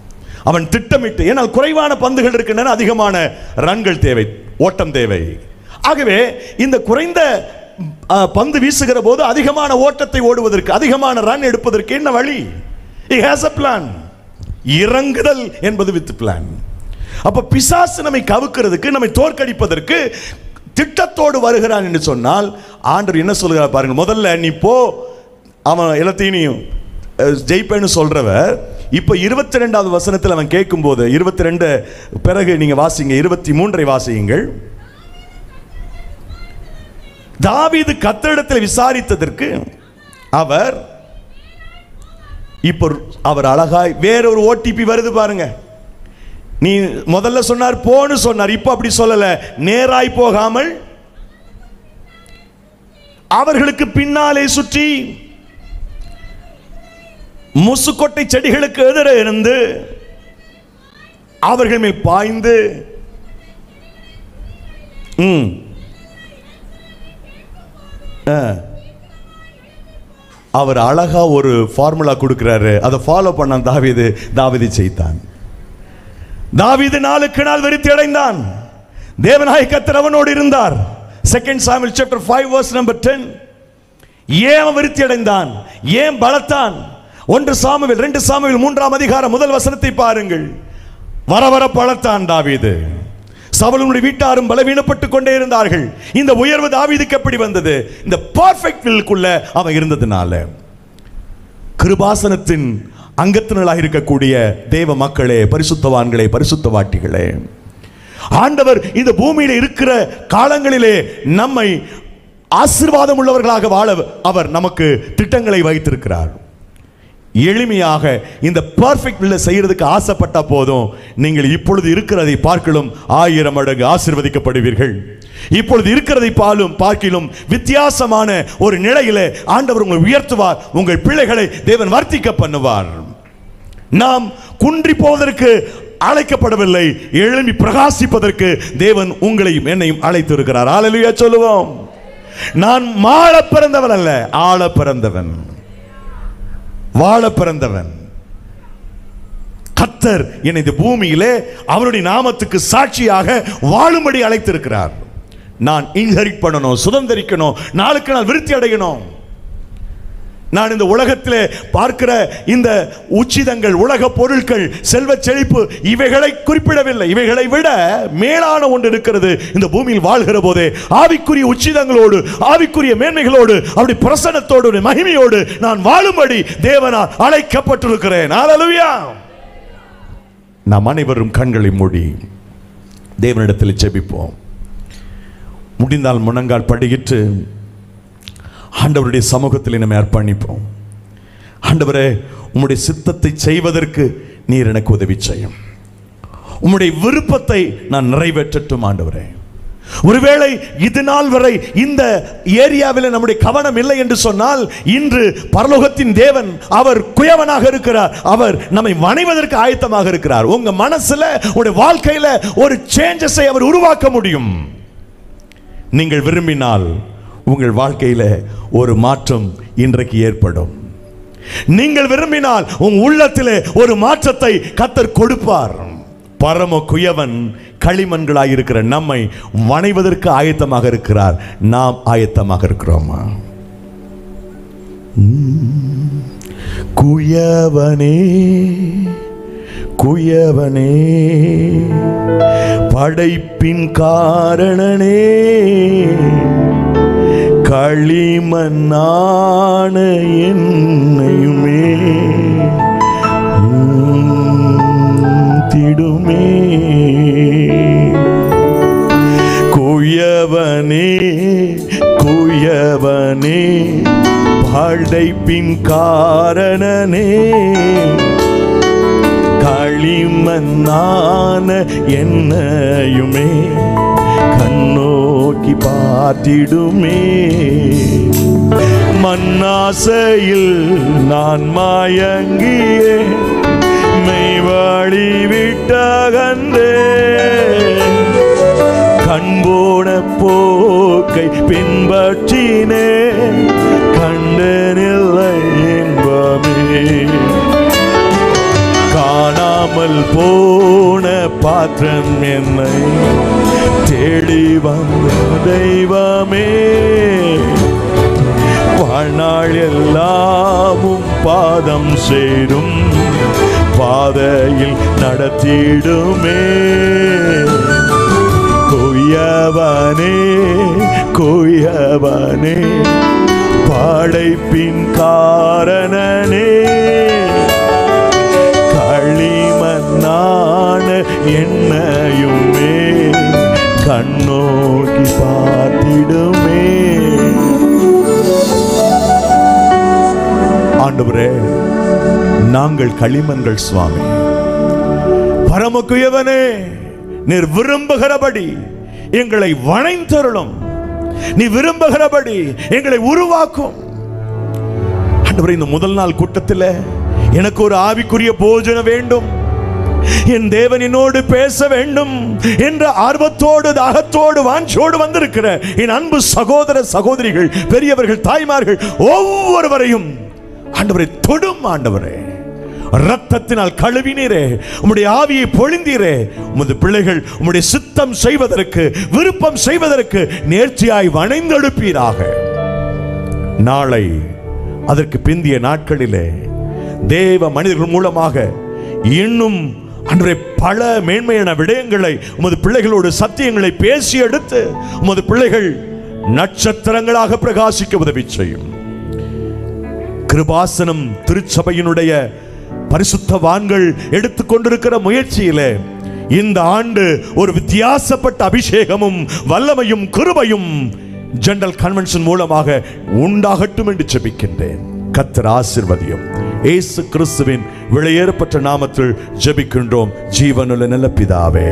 A: அவன் திட்டமிட்டு, ஏனால் குறைவான பந்துகள் இருக்கின்றன, அதிகமான ரன்கள் தேவை, ஓட்டம் தேவை. ஆகவே இந்த குறைந்த பந்து வீசுகிற போது அதிகமான ஓட்டத்தை ஓடுவதற்கு, அதிகமான ரன் எடுப்பதற்கு என்ன வழி? He has a plan. இறங்குதல் என்பது வித் பிளான். அப்ப பிசாசு நம்மை கவுக்கிறதுக்கு, நம்மை தோற்கடிப்பதற்கு திட்டத்தோடு வருகிறான் என்று சொன்னால் ஆண்டவர் என்ன சொல்கிறார் பாருங்க. முதல்ல நீ போ, அவன் எல்லாத்தையும் ஜெயிப்பேன்னு சொல்றவர் இப்ப 22வது வசனத்தில் அவன் கேட்கும் போது, 22 பிறகு நீங்க வாசிங்க, 23 வாசியுங்கள். தாவீது கர்த்தரிடத்தில் விசாரித்ததற்கு அவர் அழகாய் வேறொரு ஓடிபி வருது பாருங்க. நீ முதல்ல சொன்னார் போன்னு சொன்னார், இப்ப அப்படி சொல்லல. நேராய் போகாமல் அவர்களுக்கு பின்னாலே சுற்றி முசுக்கொட்டை செடிகளுக்கு எதிரே இருந்து அவர்கள் மேல் பாய்ந்து அவர் அழகா ஒரு ஃபார்முலா கொடுக்கிறாரு. அதை ஃபாலோ பண்ண தாவீது செய்தான். தாவீது நாளுக்கு நாள் விருத்தி அடைந்தான். தேவனாகிய கர்த்தர் அவனோடு இருந்தார். 2 Samuel chapter 5 verse number 10. ஏன் விருத்தி அடைந்தான்? ஏன் பலத்தான்? 1 சாமுவேல் 2 சாமுவேல் 3ஆம் அதிகாரம் முதல் வசனத்தை பாருங்கள். வர வர பலத்தான் தாவீது. சவுலுடைய வீட்டாரும் பலவீனப்பட்டு கொண்டே இருந்தார்கள். இந்த உயர்வு தாவீதுக்கு எப்படி வந்தது? இந்த பெர்ஃபெக்ட் வில்லுக்குள்ள அவன் இருந்ததுனால. கிருபாசனத்தின் அங்கத்தினராக இருக்கக்கூடிய தேவ மக்களே, பரிசுத்தவான்களே, பரிசுத்தவாட்டிகளே, ஆண்டவர் இந்த பூமியில இருக்கிற காலங்களிலே நம்மை ஆசீர்வாதம் உள்ளவர்களாக வாழ அவர் நமக்கு திட்டங்களை வைத்திருக்கிறார். எளிமையாக இந்த பெர்ஃபெக்ட் வில்லை செய்யறதுக்கு ஆசைப்பட்ட போதும் நீங்கள் இப்பொழுது இருக்கிறதை பார்க்கலும் 1000 மடங்கு ஆசீர்வதிக்கப்படுவீர்கள். இப்பொழுது இருக்கிறதை பார்க்கிலும் வித்தியாசமான ஒரு நிலையிலே ஆண்டவர் உங்களை உயர்த்துவார். உங்கள் பிள்ளைகளை தேவன் வர்த்திக்க பண்ணுவார். நாம் குன்றி போவதற்கு அழைக்கப்படவில்லை, எழும்பி பிரகாசிப்பதற்கு தேவன் உங்களையும் என்னையும் அழைத்து இருக்கிறார். ஹல்லேலூயா சொல்லுவோம். நான் மாள பிறந்தவன் அல்ல, ஆள பிறந்தவன், வாழ பிறந்தவன். கர்த்தர் என்னை இந்த பூமியிலே அவருடைய நாமத்துக்கு சாட்சியாக வாழும்படி அழைத்திருக்கிறார். நான் இன்ஹெரிட் பண்ணணும், சுதந்திரிக்கணும், நாளுக்கு நாள் விருத்தி அடையணும். நான் இந்த உலகத்திலே பார்க்கிற இந்த உச்சிதங்கள், உலக பொருட்கள், செல்வ செழிப்பு, இவைகளை குறிப்பிடவில்லை. இவைகளை விட மேலான ஒன்று இருக்கிறது. இந்த பூமியில் வாழ்கிற போதே ஆவிக்குரிய உச்சிதங்களோடு, ஆவிக்குரிய மேன்மைகளோடு, அவருடைய பிரசன்னத்தோடு, மகிமையோடு நான் வாழும்படி தேவனால் அழைக்கப்பட்டிருக்கிறேன். ஹல்லேலூயா. நாம் அனைவரும் கண்களை மூடி தேவனிடத்தில் ஜெபிப்போம். முடிந்தால் முழங்கால் படியிட்டு ஆண்டவருடைய சமூகத்தில் நம்மை அர்ப்பணிப்போம். ஆண்டவரே, உம்முடைய சித்தத்தை செய்வதற்கு நீர் எனக்கு உதவி செய்யும். உம்முடைய விருப்பத்தை நான் நிறைவேற்றட்டும் ஆண்டவரே. ஒருவேளை இது நாள் வரை இந்த ஏரியாவில் நம்முடைய கவனம் இல்லை என்று சொன்னால், இன்று பரலோகத்தின் தேவன் அவர் குயவனாக இருக்கிறார். அவர் நம்மை வணைவதற்கு ஆயத்தமாக இருக்கிறார். உங்க மனசுல, உங்களுடைய வாழ்க்கையில ஒரு சேஞ்சஸை அவர் உருவாக்க முடியும். நீங்கள் விரும்பினால் உங்கள் வாழ்க்கையில ஒரு மாற்றம் இன்றைக்கு ஏற்படும். நீங்கள் விரும்பினால் உங்கள் உள்ளத்திலே ஒரு மாற்றத்தை கர்த்தர் கொடுப்பார். பரம குயவன் களிமண்களாய் இருக்கிற நம்மை வணைவதற்கு ஆயத்தமாக இருக்கிறார். நாம் ஆயத்தமாக இருக்கிறோமா? குயவனே, குயவனே, படைப்பின் காரணனே, களிமண்ணான என்னையுமே திடுமே. குயவனே, குயவனே, படைப்பின் காரணனே, களிமண்ணான என்னையுமே கண்ணோக்கி பார்த்திடுமே. மண்ணாசையில் நான் மயங்கியே மெய்வழி விட்டகன்றே, கண்போன போக்கை பின்பற்றினே, கண்டனில்லை என்பமே. காணாமல் போன பாத்திரம் என்னை தேடி வந்த தெய்வமே, வாழ்நாள் எல்லாமும் பாதம் சேரும் பாதையில் நடத்திடுமே. குயவனே குயவனே படைப்பின் காரணனே, களிமண்ணான என்னையுமே கண்ணோக்கி பார்த்திடுமே. ஆண்டவரே, நாங்கள் களிமண்கள் சுவாமி. பரமகுயவனே, நீர் விரும்புகிறபடி எங்களை வணைந்தருளும். நீ விரும்புகிறபடி எங்களை உருவாக்கும். ஆண்டவரே, இந்த முதல் நாள் கூட்டத்தில் எனக்கு ஒரு ஆவிக்குரிய போஜனம் வேண்டும், என் தேவன் என்னோடு பேச வேண்டும் என்ற ஆர்வத்தோடு தாகத்தோடு வாஞ்சோடு வந்திருக்கிற என் அன்பு சகோதர சகோதரிகள், பெரியவர்கள், தாய்மார்கள் ஒவ்வொருவரையும் ஆண்டவரை தொடும். ஆண்டவரே, இரத்தத்தினால் கழுவினீரே, உம்முடைய ஆவியை பொழிந்தீரே. உமது பிள்ளைகள் உம்முடைய சித்தம் செய்வதற்கு, விருப்பம் செய்வதற்கு நேர்ச்சியாய் வணைந்தெடுப்பீராக. நாளை அதற்கு பிந்திய நாட்களிலே தேவ மனிதர்கள் மூலமாக இன்னும் அன்றைய பல மேன்மையான விடயங்களை உமது பிள்ளைகளோடு சத்தியங்களை பேசி எடுத்து உமது பிள்ளைகள் நட்சத்திரங்களாக பிரகாசிக்க உதவி செய்யும். கிருபாசனம் திருச்சபையினுடைய பரிசுத்தவான்கள் எடுத்துக்கொண்டிருக்கிற முயற்சியிலே இந்த ஆண்டு ஒரு வித்தியாசப்பட்ட அபிஷேகமும் வல்லமையும் கிருபையும் ஜெனரல் கன்வென்ஷன் மூலமாக உண்டாகட்டும் என்று ஜெபிக்கின்றேன். கர்த்தர் ஆசீர்வதியும். இயேசு கிறிஸ்துவின் விலையேறப்பட்ட நாமத்தில் ஜெபிக்கின்றோம் ஜீவனுள்ள நல்ல பிதாவே.